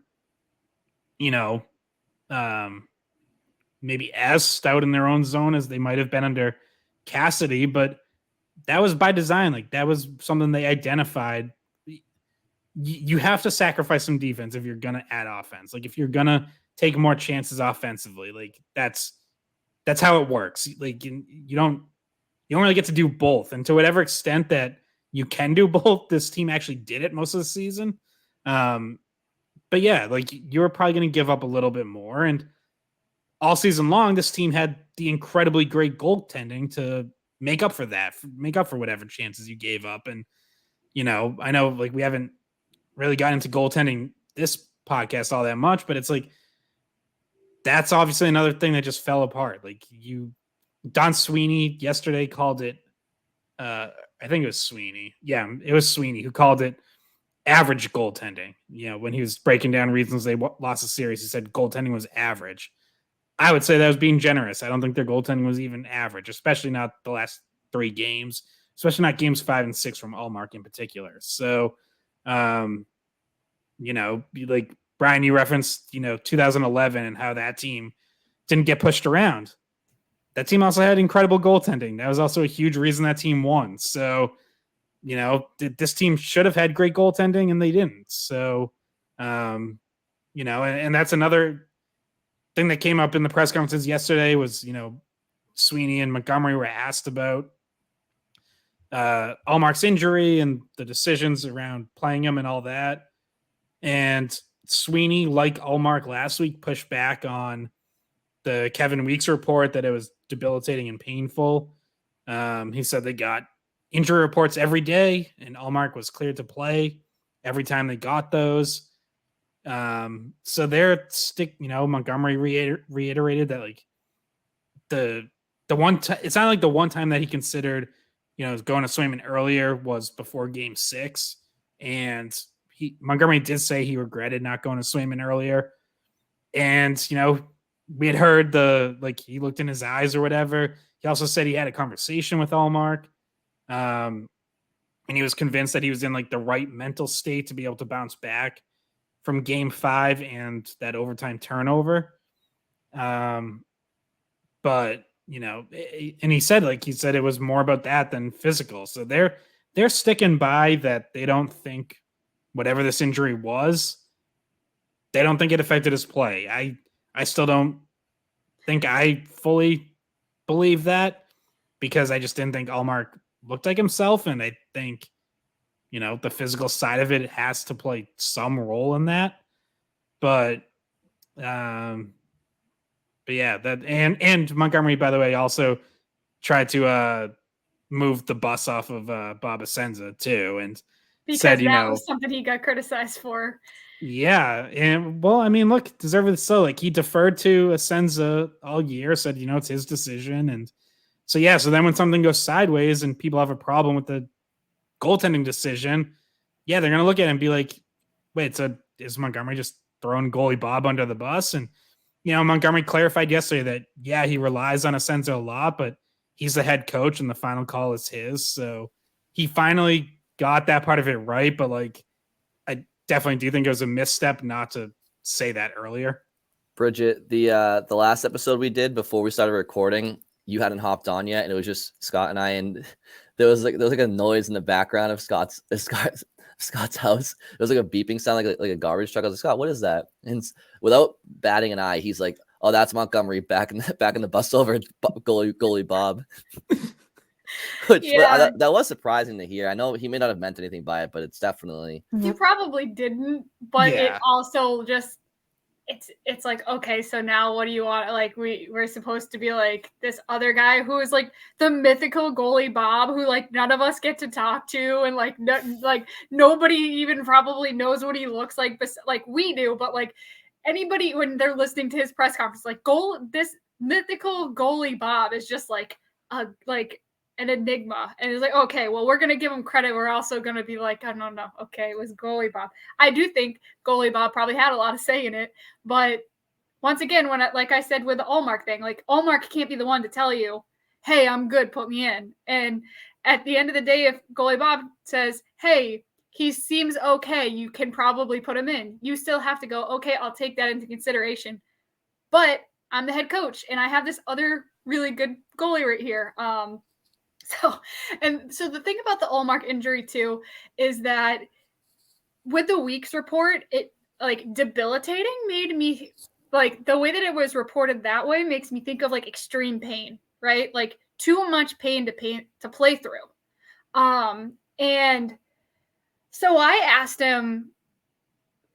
maybe as stout in their own zone as they might have been under Cassidy, but that was by design. Like that was something they identified. You have to sacrifice some defense if you're going to add offense. Like if you're going to take more chances offensively, like that's how it works. Like you don't really get to do both. And to whatever extent that you can do both, this team actually did it most of the season. But yeah, like you were probably going to give up a little bit more. And all season long, this team had the incredibly great goaltending to make up for that, make up for whatever chances you gave up. And, I know like we haven't really got into goaltending this podcast all that much, but it's like, that's obviously another thing that just fell apart. Like Don Sweeney yesterday called it, I think it was Sweeney. Yeah, it was Sweeney who called it average goaltending. When he was breaking down reasons they lost the series, he said goaltending was average. I would say that was being generous. I don't think their goaltending was even average, especially not the last 3 games, especially not games 5 and 6 from Ullmark in particular. So, like Brian, you referenced, 2011 and how that team didn't get pushed around. That team also had incredible goaltending. That was also a huge reason that team won. So, this team should have had great goaltending and they didn't. So, and that's another thing that came up in the press conferences yesterday was, Sweeney and Montgomery were asked about Ullmark's injury and the decisions around playing him and all that. And Sweeney, like Ullmark last week, pushed back on the Kevin Weeks report that it was debilitating and painful. He said they got injury reports every day and Ullmark was cleared to play every time they got those. So they're Montgomery reiterated that like the one it's not like the one time that he considered, going to Swayman earlier was before game 6. And Montgomery did say he regretted not going to Swayman earlier. And, we had heard he looked in his eyes or whatever. He also said he had a conversation with Ullmark. And he was convinced that he was in like the right mental state to be able to bounce back from game 5 and that overtime turnover. But, and he said it was more about that than physical. So they're sticking by that. They don't think whatever this injury was, they don't think it affected his play. I still don't think I fully believe that because I just didn't think Ullmark looked like himself. And I think, the physical side of it has to play some role in that. But yeah, that and Montgomery, by the way, also tried to move the bus off of Bob Asenza too, and because said, that was something he got criticized for. Yeah, and well, I mean, look, deservedly so. Like he deferred to Asenza all year, said it's his decision, and so yeah. So then when something goes sideways and people have a problem with the goaltending decision, yeah, they're gonna look at it and be like, "Wait, so is Montgomery just throwing goalie Bob under the bus?" And Montgomery clarified yesterday that yeah, he relies on Asenza a lot, but he's the head coach and the final call is his. So he finally got that part of it right, but I definitely do think it was a misstep not to say that earlier. Bridget, the last episode we did before we started recording, you hadn't hopped on yet, and it was just Scott and I, and there was like a noise in the background of Scott's house. It was like a beeping sound, like a garbage truck. I was like, Scott, what is that? And without batting an eye, he's like, "Oh, that's Montgomery back in the bus over goalie Bob." Which that was surprising to hear. I know he may not have meant anything by it, but it's definitely he probably didn't. But it also just it's like, okay, so now what do you want? Like we're supposed to be like this other guy who is like the mythical goalie Bob, who like none of us get to talk to, and like like nobody even probably knows what he looks like, but like we do, but like anybody when they're listening to his press conference, like this mythical goalie Bob is just like an enigma, and it's like, okay, well, we're gonna give him credit. We're also gonna be like, oh no, okay, it was goalie Bob. I do think goalie Bob probably had a lot of say in it, but once again, like I said with the Allmark thing, like Allmark can't be the one to tell you, hey, I'm good, put me in. And at the end of the day, if goalie Bob says, hey, he seems okay, you can probably put him in, you still have to go, okay, I'll take that into consideration. But I'm the head coach, and I have this other really good goalie right here. So the thing about the Allmark injury too is that with the Weeks report, it like debilitating made me like the way that it was reported that way makes me think of like extreme pain, right? Like too much pain to play through. And so I asked him,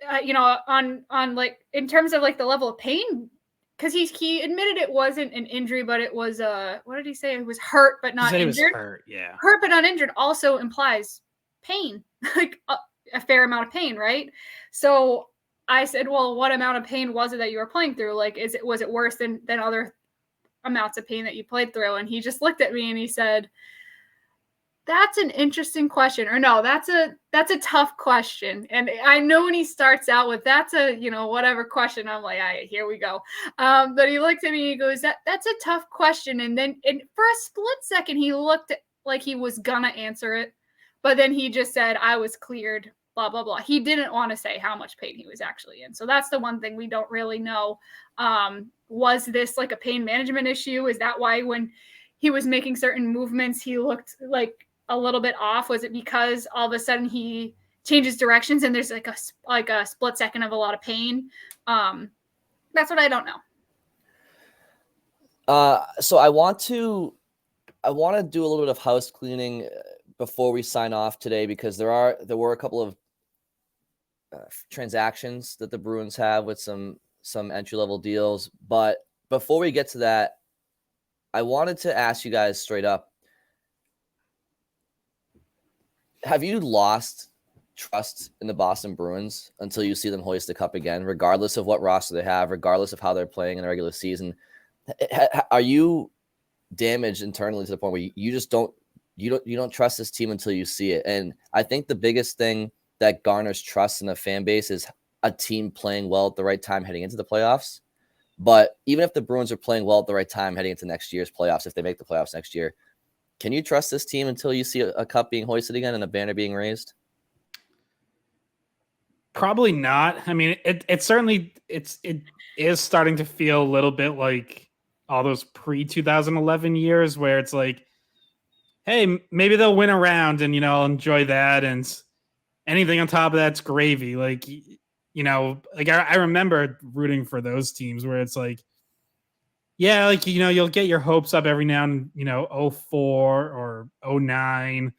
on like in terms of like the level of pain, because he admitted it wasn't an injury, but it was what did he say? It was hurt but not injured. He was hurt, yeah. Hurt but not injured also implies pain, like a fair amount of pain, right? So I said, well, what amount of pain was it that you were playing through? Like, was it worse than other amounts of pain that you played through? And he just looked at me and he said, that's an interesting question. Or no, that's a tough question. And I know when he starts out with that's a, whatever question, I'm like, here we go. But he looked at me and he goes, that's a tough question. And then for a split second, he looked like he was gonna answer it. But then he just said, I was cleared, blah, blah, blah. He didn't want to say how much pain he was actually in. So that's the one thing we don't really know. Was this like a pain management issue? Is that why when he was making certain movements, he looked like a little bit off? Was it because all of a sudden he changes directions and there's like a split second of a lot of pain? That's what I don't know. So I want to do a little bit of house cleaning before we sign off today, because there were a couple of transactions that the Bruins have with some entry-level deals. But before we get to that, I wanted to ask you guys straight up, have you lost trust in the Boston Bruins until you see them hoist the cup again, regardless of what roster they have, regardless of how they're playing in the regular season? Are you damaged internally to the point where you just don't trust this team until you see it? And I think the biggest thing that garners trust in a fan base is a team playing well at the right time heading into the playoffs. But even if the Bruins are playing well at the right time heading into next year's playoffs, if they make the playoffs next year, can you trust this team until you see a cup being hoisted again and a banner being raised? Probably not. I mean, it certainly it is starting to feel a little bit like all those pre-2011 years where it's like, hey, maybe they'll win a round and I'll enjoy that, and anything on top of that's gravy. Like, like I remember rooting for those teams where it's like, yeah, like, you'll get your hopes up every now and, 04 or 09,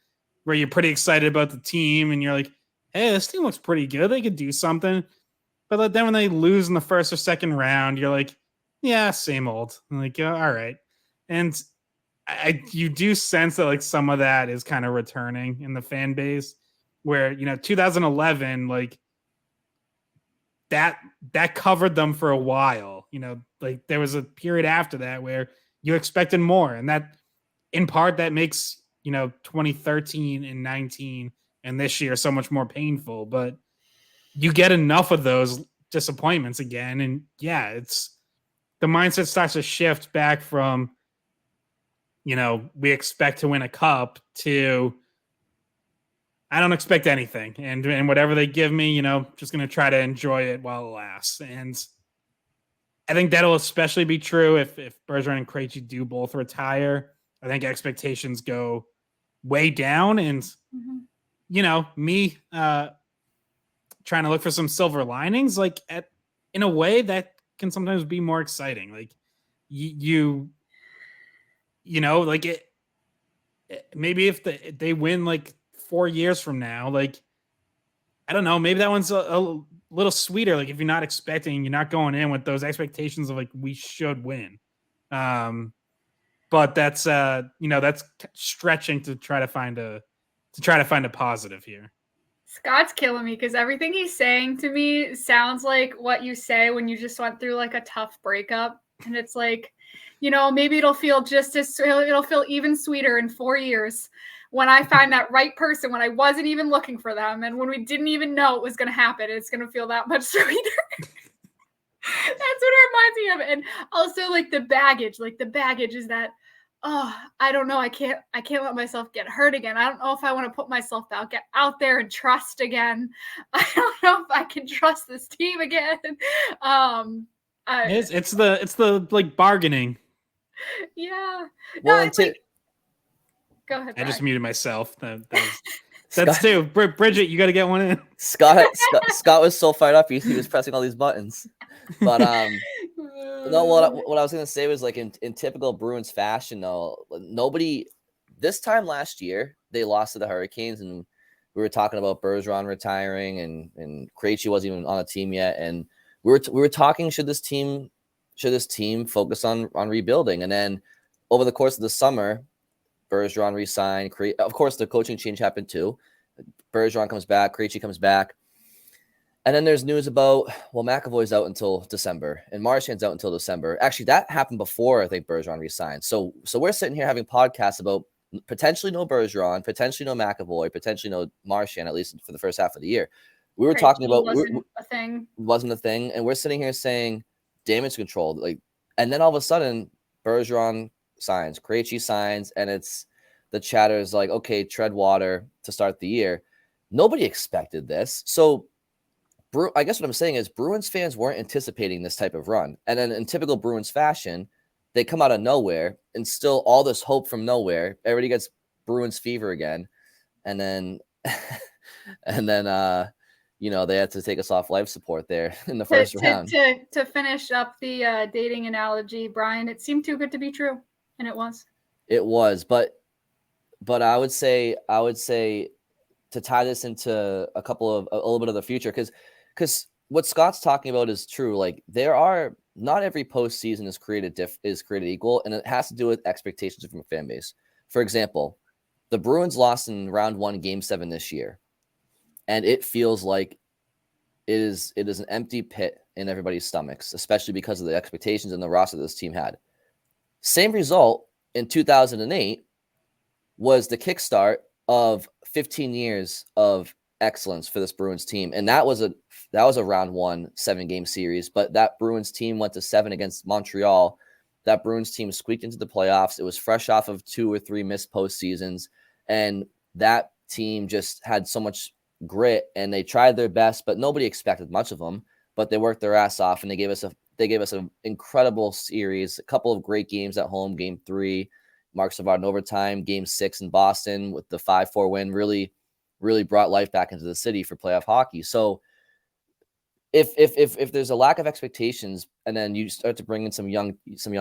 where you're pretty excited about the team and you're like, hey, this team looks pretty good. They could do something. But then when they lose in the first or second round, you're like, yeah, same old. I'm like, all right. And you do sense that like some of that is kind of returning in the fan base where, 2011, like, that covered them for a while. Like there was a period after that where you expected more, and that in part that makes 2013 and 19 and this year so much more painful. But you get enough of those disappointments again, and yeah, it's the mindset starts to shift back from we expect to win a cup to I don't expect anything, and whatever they give me, just going to try to enjoy it while it lasts. And I think that'll especially be true if Bergeron and Krejci do both retire. I think expectations go way down, and me trying to look for some silver linings, like in a way that can sometimes be more exciting. Like like it. Maybe if they win like 4 years from now, like I don't know. Maybe that one's a little sweeter. Like if you're not expecting, you're not going in with those expectations of like we should win. But that's that's stretching to try to find a positive here. Scott's killing me because everything he's saying to me sounds like what you say when you just went through like a tough breakup, and it's like, maybe it'll feel it'll feel even sweeter in 4 years when I find that right person when I wasn't even looking for them and when we didn't even know it was going to happen. It's going to feel that much sweeter. That's what it reminds me of. And also like the baggage is that, oh, I don't know. I can't let myself get hurt again. I don't know if I want to put myself out there and trust again. I don't know if I can trust this team again. It's the like bargaining. Yeah. Well, No, go ahead. I just Brian. muted myself. That's two. Bridget, you got to get one in. Scott was so fired up. He was pressing all these buttons. But no, what I was gonna say was like in typical Bruins fashion, though, nobody this time last year they lost to the Hurricanes, and we were talking about Bergeron retiring, and Krejci wasn't even on a team yet, and we were talking should this team focus on rebuilding, and then over the course of the summer, Bergeron resigned. Of course, the coaching change happened too. Bergeron comes back, Krejci comes back. And then there's news about, McAvoy's out until December and Marchand's out until December. Actually, that happened before I think Bergeron resigned. So we're sitting here having podcasts about potentially no Bergeron, potentially no McAvoy, potentially no Marchand, at least for the first half of the year. We were talking about wasn't a thing, and we're sitting here saying damage control. And then all of a sudden, Bergeron signs, Krejci signs, and it's the chatter is like, okay, tread water to start the year. Nobody expected this, so. I guess what I'm saying is Bruins fans weren't anticipating this type of run. And then in typical Bruins fashion, they come out of nowhere and still all this hope from nowhere. Everybody gets Bruins fever again. And then, they had to take us off life support there in the first round. To finish up the dating analogy, Brian, it seemed too good to be true. And it was. It was. But I would say to tie this into a little bit of the future, because what Scott's talking about is true. Like not every postseason is created equal, and it has to do with expectations from a fan base. For example, the Bruins lost in round 1, game 7 this year, and it feels like it is an empty pit in everybody's stomachs, especially because of the expectations and the roster this team had. Same result in 2008 was the kickstart of 15 years of excellence for this Bruins team. And that was a round 1 7-game series, but that Bruins team went to 7 against Montreal. That Bruins team squeaked into the playoffs. It was fresh off of 2 or 3 missed postseasons. And that team just had so much grit, and they tried their best, but nobody expected much of them, but they worked their ass off, and they gave us an incredible series, a couple of great games at home. Game 3, Mark Savard in overtime. Game 6 in Boston with the 5-4 win really brought life back into the city for playoff hockey. So if there's a lack of expectations, and then you start to bring in some young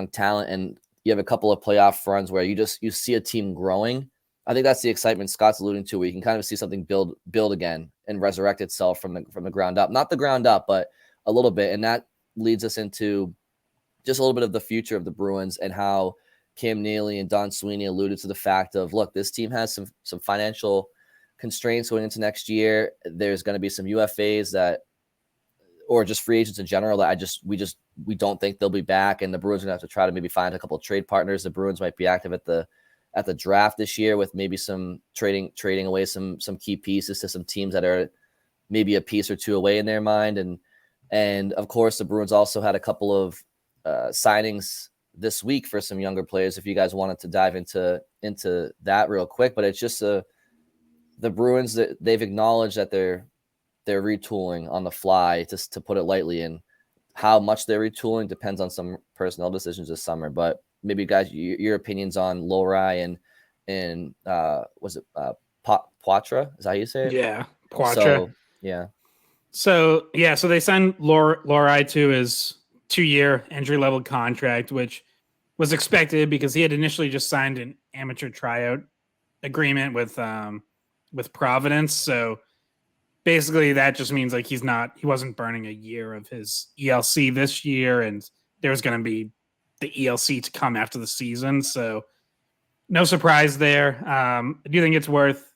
talent, and you have a couple of playoff runs where you see a team growing, I think that's the excitement Scott's alluding to, where you can kind of see something build again and resurrect itself from the ground up. Not the ground up, but a little bit. And that leads us into just a little bit of the future of the Bruins and how Cam Neely and Don Sweeney alluded to the fact of, look, this team has some financial constraints going into next year. There's going to be some UFAs or just free agents in general that we don't think they'll be back, and the Bruins are going to have to try to maybe find a couple of trade partners. The Bruins might be active at the draft this year with maybe some trading away some key pieces to some teams that are maybe a piece or two away in their mind. And of course, the Bruins also had a couple of signings this week for some younger players. If you guys wanted to dive into that real quick, but it's just the Bruins, that they've acknowledged that they're retooling on the fly, to put it lightly, and how much they're retooling depends on some personnel decisions this summer. But maybe guys, your opinions on Lohrei and was it Poitras? Is that how you say it? Yeah, Poitras. So they signed Lohrei to his 2-year entry-level contract, which was expected because he had initially just signed an amateur tryout agreement with Providence. So basically that just means like he wasn't burning a year of his ELC this year, and there's going to be the ELC to come after the season. So no surprise there. I do think it's worth,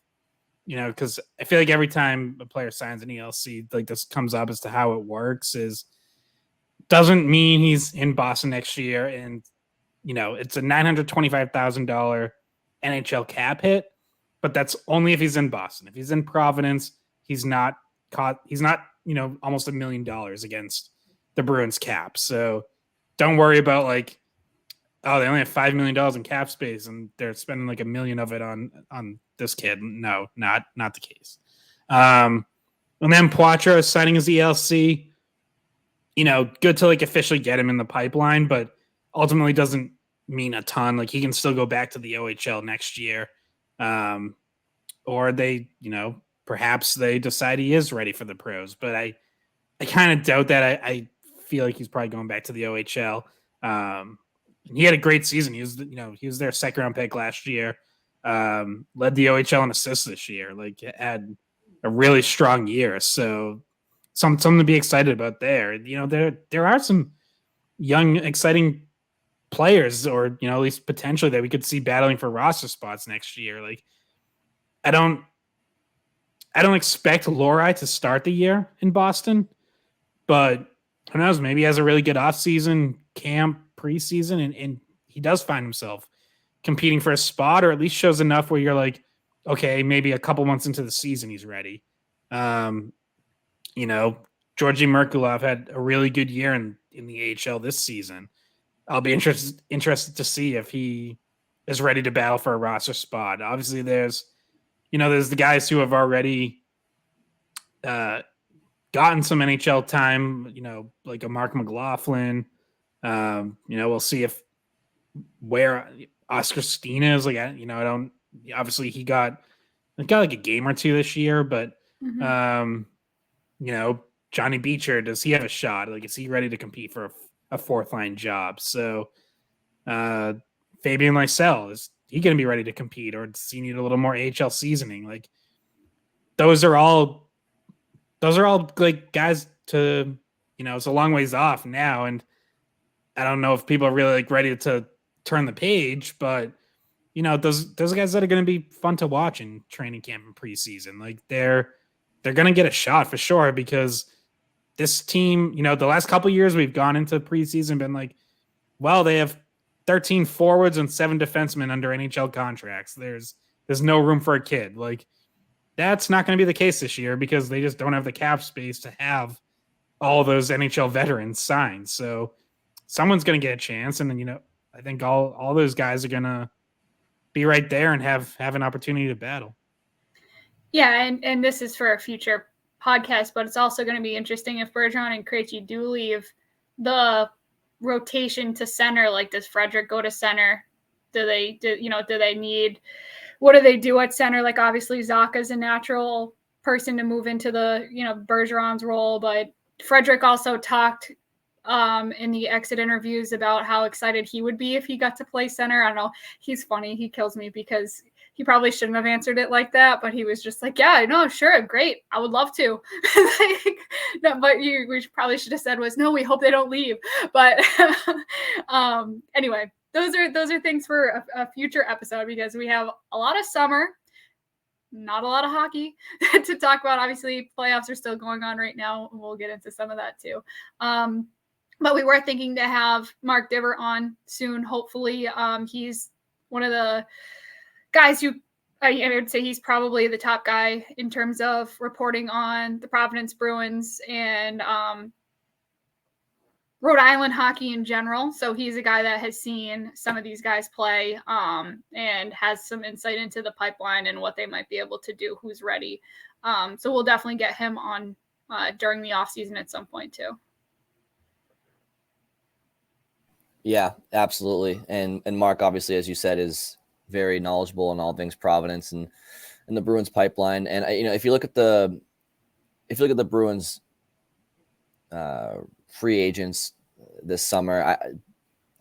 because I feel like every time a player signs an ELC, like this comes up as to how it works is doesn't mean he's in Boston next year. And, it's a $925,000 NHL cap hit, but that's only if he's in Boston. If he's in Providence, he's not, almost $1 million against the Bruins cap. So don't worry about like, oh, they only have $5 million in cap space and they're spending like $1 million of it on this kid. No, not the case. And then Poitras is signing his ELC. Good to like officially get him in the pipeline, but ultimately doesn't mean a ton. Like he can still go back to the OHL next year. Or they, perhaps they decide he is ready for the pros, but I kind of doubt that. I feel like he's probably going back to the OHL. He had a great season. He was their second round pick last year. Led the OHL in assists this year. Like had a really strong year. So something to be excited about there. There are some young, exciting players, or at least potentially that we could see battling for roster spots next year. Like I don't expect Lohrei to start the year in Boston, but who knows? Maybe he has a really good offseason camp, preseason, and he does find himself competing for a spot, or at least shows enough where you're like, okay, maybe a couple months into the season he's ready. Georgi Merkulov had a really good year in the AHL this season. I'll be interested to see if he is ready to battle for a roster spot. Obviously, there's the guys who have already gotten some NHL time, like a Mark McLaughlin. We'll see where Oscar Steen is. Like, I don't. Obviously, he got like a game or two this year, but Johnny Beecher, does he have a shot? Like, is he ready to compete for a fourth line job? So, Fabian Lysell, is he going to be ready to compete, or does he need a little more AHL seasoning? Like, those are all like guys to, it's a long ways off now, and I don't know if people are really like ready to turn the page, but those guys that are going to be fun to watch in training camp and preseason, like they're going to get a shot for sure, because this team, the last couple of years we've gone into preseason been like, well, they have 13 forwards and 7 defensemen under NHL contracts. There's no room for a kid. Like, that's not going to be the case this year, because they just don't have the cap space to have all those NHL veterans signed. So someone's going to get a chance. And then, I think all those guys are going to be right there and have an opportunity to battle. Yeah. And this is for a future podcast, but it's also going to be interesting if Bergeron and Krejci do leave, the rotation to center. Like, does Frederick go to center? Do they need, what do they do at center? Like, obviously Zaka's a natural person to move into the, Bergeron's role, but Frederick also talked in the exit interviews about how excited he would be if he got to play center. I don't know. He's funny. He kills me because he probably shouldn't have answered it like that, but he was just like, yeah, no, sure. Great. I would love to. No, but we probably should have said was, no, we hope they don't leave. But anyway, those are things for a future episode, because we have a lot of summer, not a lot of hockey to talk about. Obviously, playoffs are still going on right now. We'll get into some of that too. But we were thinking to have Mark Divert on soon, hopefully. He's one of the guys who, I would say he's probably the top guy in terms of reporting on the Providence Bruins and Rhode Island hockey in general. So he's a guy that has seen some of these guys play and has some insight into the pipeline and what they might be able to do, who's ready. So we'll definitely get him on during the offseason at some point too. Yeah, absolutely. And Mark, obviously, as you said, is very knowledgeable in all things Providence and the Bruins pipeline. And if you look at the Bruins free agents this summer,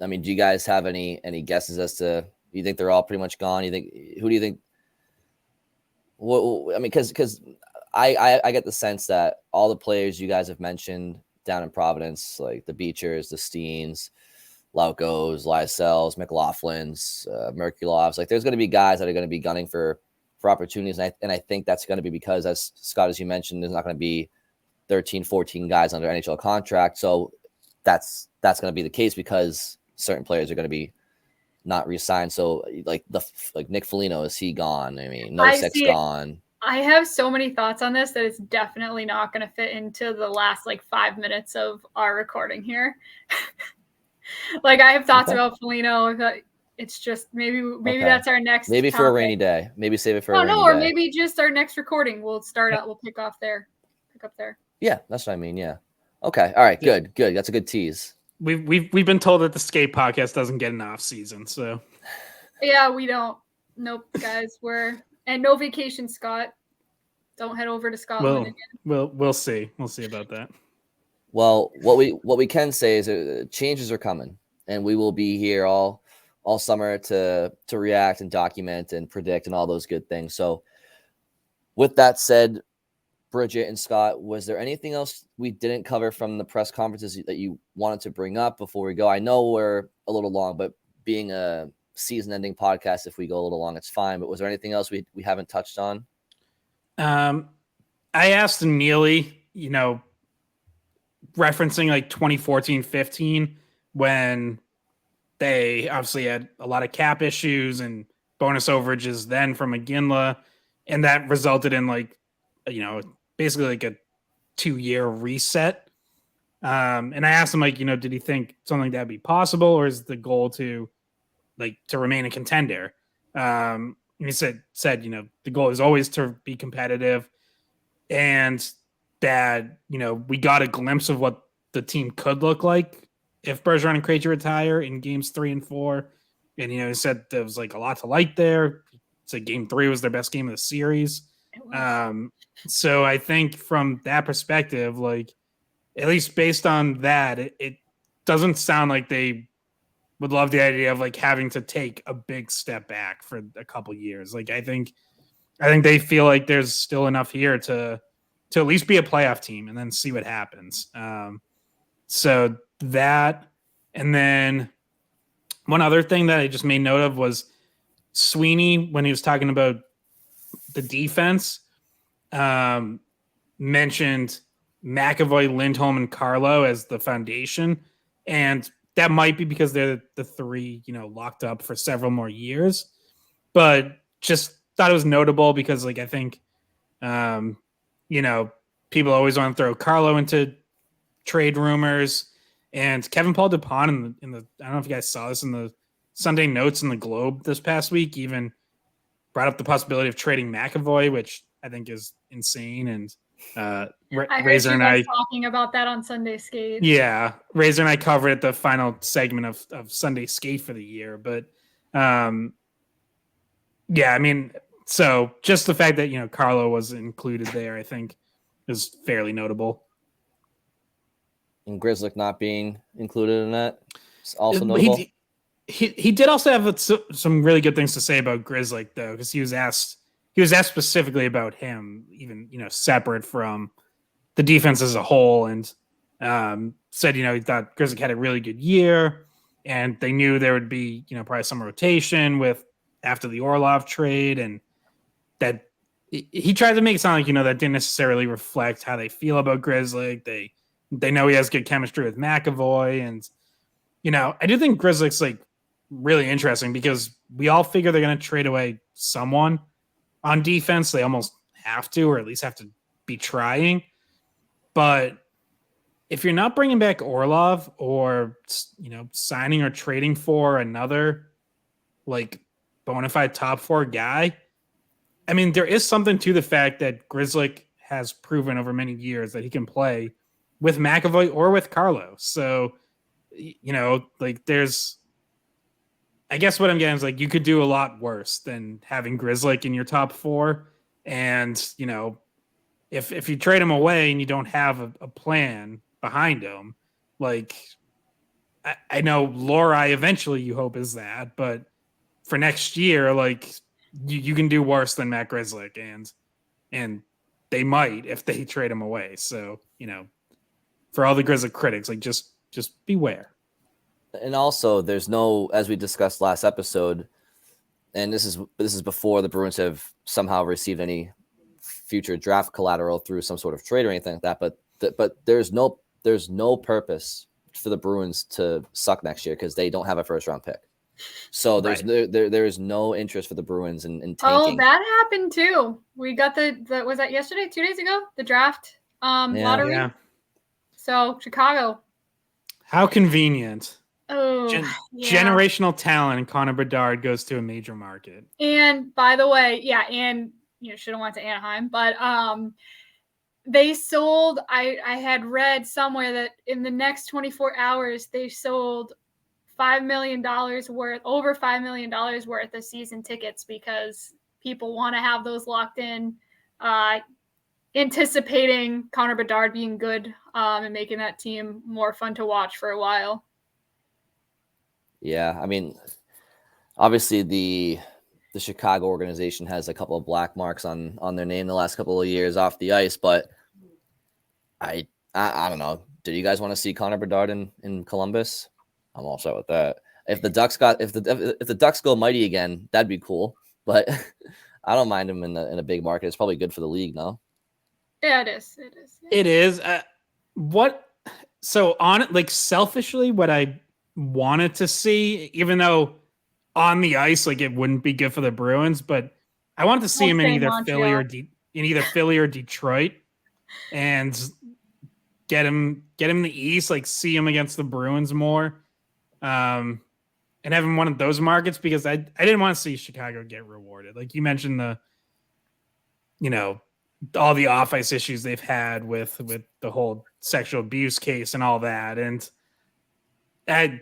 I mean, do you guys have any guesses as to, you think they're all pretty much gone? Who do you think? What, I mean, because I get the sense that all the players you guys have mentioned down in Providence, like the Beechers, the Steens, Laukos, Lysells, McLaughlin's, Merkulovs, like there's going to be guys that are going to be gunning for opportunities. And I think that's going to be because, as Scott, as you mentioned, there's not going to be 13, 14 guys under NHL contract. So that's going to be the case because certain players are going to be not re-signed. So like Nick Foligno, is he gone? I mean, Nosek's gone. I have so many thoughts on this that it's definitely not going to fit into the last 5 minutes of our recording here. I have thoughts about Foligno. It's just maybe that's our next. Maybe topic. For a rainy day. Maybe save it for a rainy day. Or maybe just our next recording. We'll start out. We'll pick up there. Yeah, that's what I mean. Yeah. Okay. All right. Good. That's a good tease. We've been told that the Skate Podcast doesn't get an off season, so. Yeah, we don't. Nope, guys. And no vacation, Scott. Don't head over to Scotland again. We'll see. We'll see about that. Well, what we can say is changes are coming, and we will be here all summer to react and document and predict and all those good things. So with that said, Bridget and Scott, was there anything else we didn't cover from the press conferences that you wanted to bring up before we go? I know we're a little long, but being a season-ending podcast, if we go a little long, it's fine. But was there anything else we haven't touched on? I asked Neely, referencing 2014-15 when they obviously had a lot of cap issues and bonus overages then from McGinley, and that resulted in basically a 2-year reset. And I asked him did he think something like that would be possible, or is the goal to remain a contender? And he said, the goal is always to be competitive, and that, we got a glimpse of what the team could look like if Bergeron and Krejci retire in games 3 and 4. And, he said there was a lot to like there. He said game 3 was their best game of the series. So I think from that perspective, at least based on that, it doesn't sound like they would love the idea of having to take a big step back for a couple years. I think they feel like there's still enough here to at least be a playoff team and then see what happens. So that, and then one other thing that I just made note of was Sweeney, when he was talking about the defense, mentioned McAvoy, Lindholm, and Carlo as the foundation. And that might be because they're the 3, locked up for several more years. But just thought it was notable because, I think, people always want to throw Carlo into trade rumors. And Kevin Paul DuPont in the I don't know if you guys saw this in the Sunday notes in the Globe this past week, even brought up the possibility of trading McAvoy, which I think is insane. And Razor and I talking about that on Sunday Skate. Yeah, Razor and I covered it the final segment of Sunday Skate for the year. But yeah, I mean, so just the fact that Carlo was included there, I think, is fairly notable. And Grzelcyk not being included in that is also notable. He did also have some really good things to say about Grzelcyk, though, because he was asked specifically about him, even separate from the defense as a whole, and said he thought Grzelcyk had a really good year, and they knew there would be probably some rotation with after the Orlov trade, and that he tried to make it sound like that didn't necessarily reflect how they feel about Grzelcyk. They know he has good chemistry with McAvoy, and I do think Grzelcyk's really interesting because we all figure they're going to trade away someone on defense. They almost have to, or at least have to be trying. But if you're not bringing back Orlov or signing or trading for another bona fide top 4 guy, I mean, there is something to the fact that Grzelcyk has proven over many years that he can play with McAvoy or with Carlo. So, there's, I guess what I'm getting is you could do a lot worse than having Grzelcyk in your top 4. And, if you trade him away and you don't have a plan behind him, I know Lohrei eventually you hope is that, but for next year, you can do worse than Matt Grzelcyk, and they might if they trade him away. So, for all the Grizzly critics, like just beware. And also, there's no, as we discussed last episode, and this is before the Bruins have somehow received any future draft collateral through some sort of trade or anything like that. But there's no purpose for the Bruins to suck next year because they don't have a first round pick. So there is no interest for the Bruins in tanking. Oh, that happened too. We got the was that yesterday, 2 days ago? The draft lottery. Yeah. So Chicago. How convenient. Oh, generational talent, and Connor Bedard goes to a major market. And by the way, and should have went to Anaheim, but they sold. I had read somewhere that in the next 24 hours they sold $5 million worth, over $5 million worth of season tickets because people want to have those locked in, anticipating Connor Bedard being good and making that team more fun to watch for a while. Yeah, I mean, obviously the Chicago organization has a couple of black marks on their name the last couple of years off the ice, but I don't know. Did you guys want to see Connor Bedard in Columbus? I'm all set with that. If the Ducks go mighty again, that'd be cool. But I don't mind him in a big market. It's probably good for the league, no? Yeah, it is. It is. Yeah. It is. So on it, like selfishly, what I wanted to see, even though on the ice, like it wouldn't be good for the Bruins, but I wanted to see him in either Philly or Detroit, and get him in the East, like see him against the Bruins more, and have him one of those markets because I didn't want to see Chicago get rewarded. Like you mentioned all the off ice issues they've had with the whole sexual abuse case and all that, and they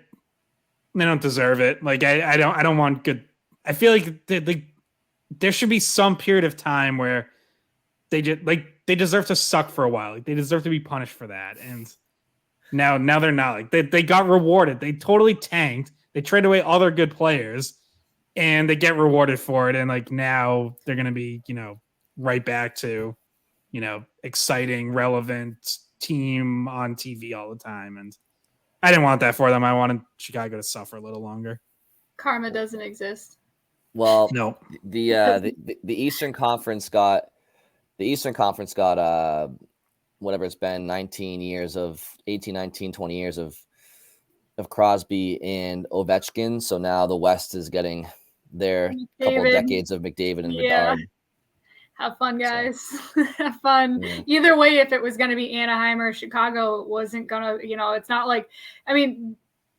don't deserve it. Like I don't want good. I feel like there should be some period of time where they deserve to suck for a while. Like they deserve to be punished for that. And now they're not. Like they got rewarded. They totally tanked. They traded away all their good players, and they get rewarded for it. And like now they're gonna be right back to exciting, relevant team on TV all the time. And I didn't want that for them. I wanted Chicago to suffer a little longer. Karma doesn't exist. Well, no. The Eastern Conference got whatever it's been 18, 19, 20 years of Crosby and Ovechkin. So now the West is getting their couple decades of McDavid and Bedard. Have fun, guys. Have fun. Yeah. Either way, if it was going to be Anaheim or Chicago, it wasn't going to, it's not like, I mean,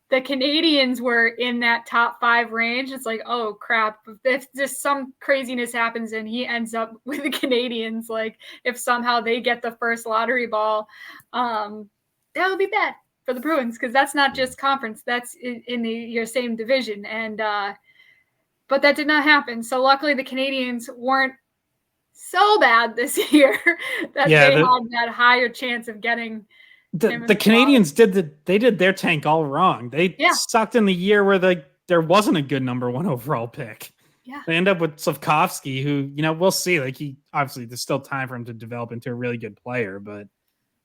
the Canadians were in that top 5 range. It's like, oh, crap. If just some craziness happens and he ends up with the Canadians, like if somehow they get the first lottery ball, that would be bad for the Bruins because that's not just conference. That's in your same division. And but that did not happen. So luckily the Canadians weren't so bad this year that they had that higher chance of getting the Canadians did their tank all wrong. They sucked in the year where there wasn't a good number 1 overall pick. Yeah. They end up with Slavkovsky, who, we'll see. Like he obviously there's still time for him to develop into a really good player, but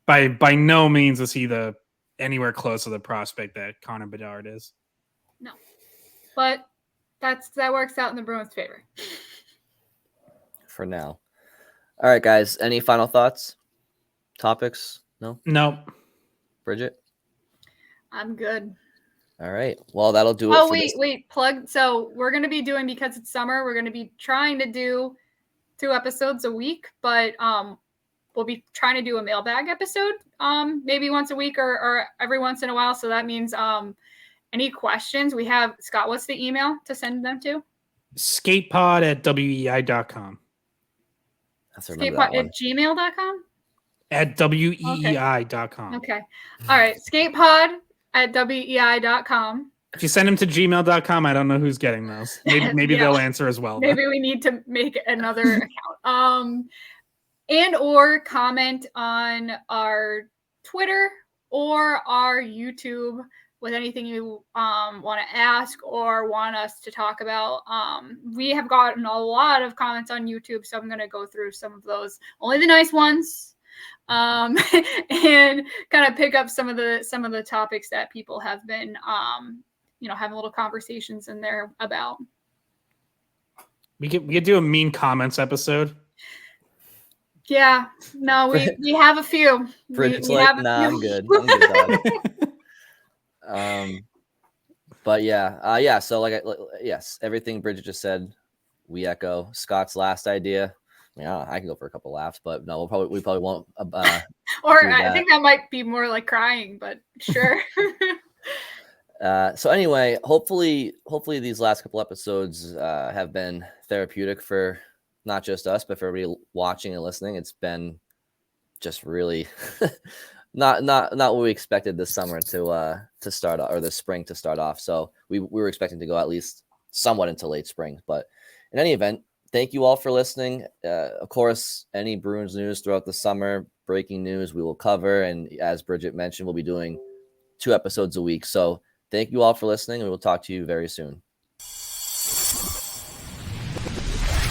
by no means is he anywhere close to the prospect that Connor Bedard is. No. But that works out in the Bruins' favor. For now. All right, guys. Any final thoughts? Topics? No? No. Bridget? I'm good. All right. Well, that'll do it. Wait. Plug. So we're going to be doing, because it's summer, we're going to be trying to do 2 episodes a week, but we'll be trying to do a mailbag episode maybe once a week or every once in a while. So that means any questions we have. Scott, what's the email to send them to? skatepod@weei.com. Skatepod@gmail.com? At weei.com. Okay. All right. Skatepod@weei.com. If you send them to gmail.com, I don't know who's getting those. Maybe they'll answer as well. Maybe we need to make another account. And or comment on our Twitter or our YouTube with anything you want to ask or want us to talk about. We have gotten a lot of comments on YouTube, so I'm going to go through some of those, only the nice ones, and kind of pick up some of the topics that people have been having little conversations in there about. We could do a mean comments episode. Yeah, no, we have a few. Bridget's we like, have a nah, few. I'm good. I'm good, dog. But yeah. So yes, everything Bridget just said, we echo. Scott's last idea. Yeah, I can go for a couple laughs, but no, we probably won't. Or I think that might be more like crying, but sure. So anyway, hopefully these last couple episodes have been therapeutic for not just us, but for everybody watching and listening. It's been just really not what we expected this summer to start or the spring to start off. So we were expecting to go at least somewhat into late spring, but in any event, thank you all for listening. Of course, any Bruins news throughout the summer, breaking news, we will cover. And as Bridget mentioned, we'll be doing 2 episodes a week. So thank you all for listening, and we'll talk to you very soon.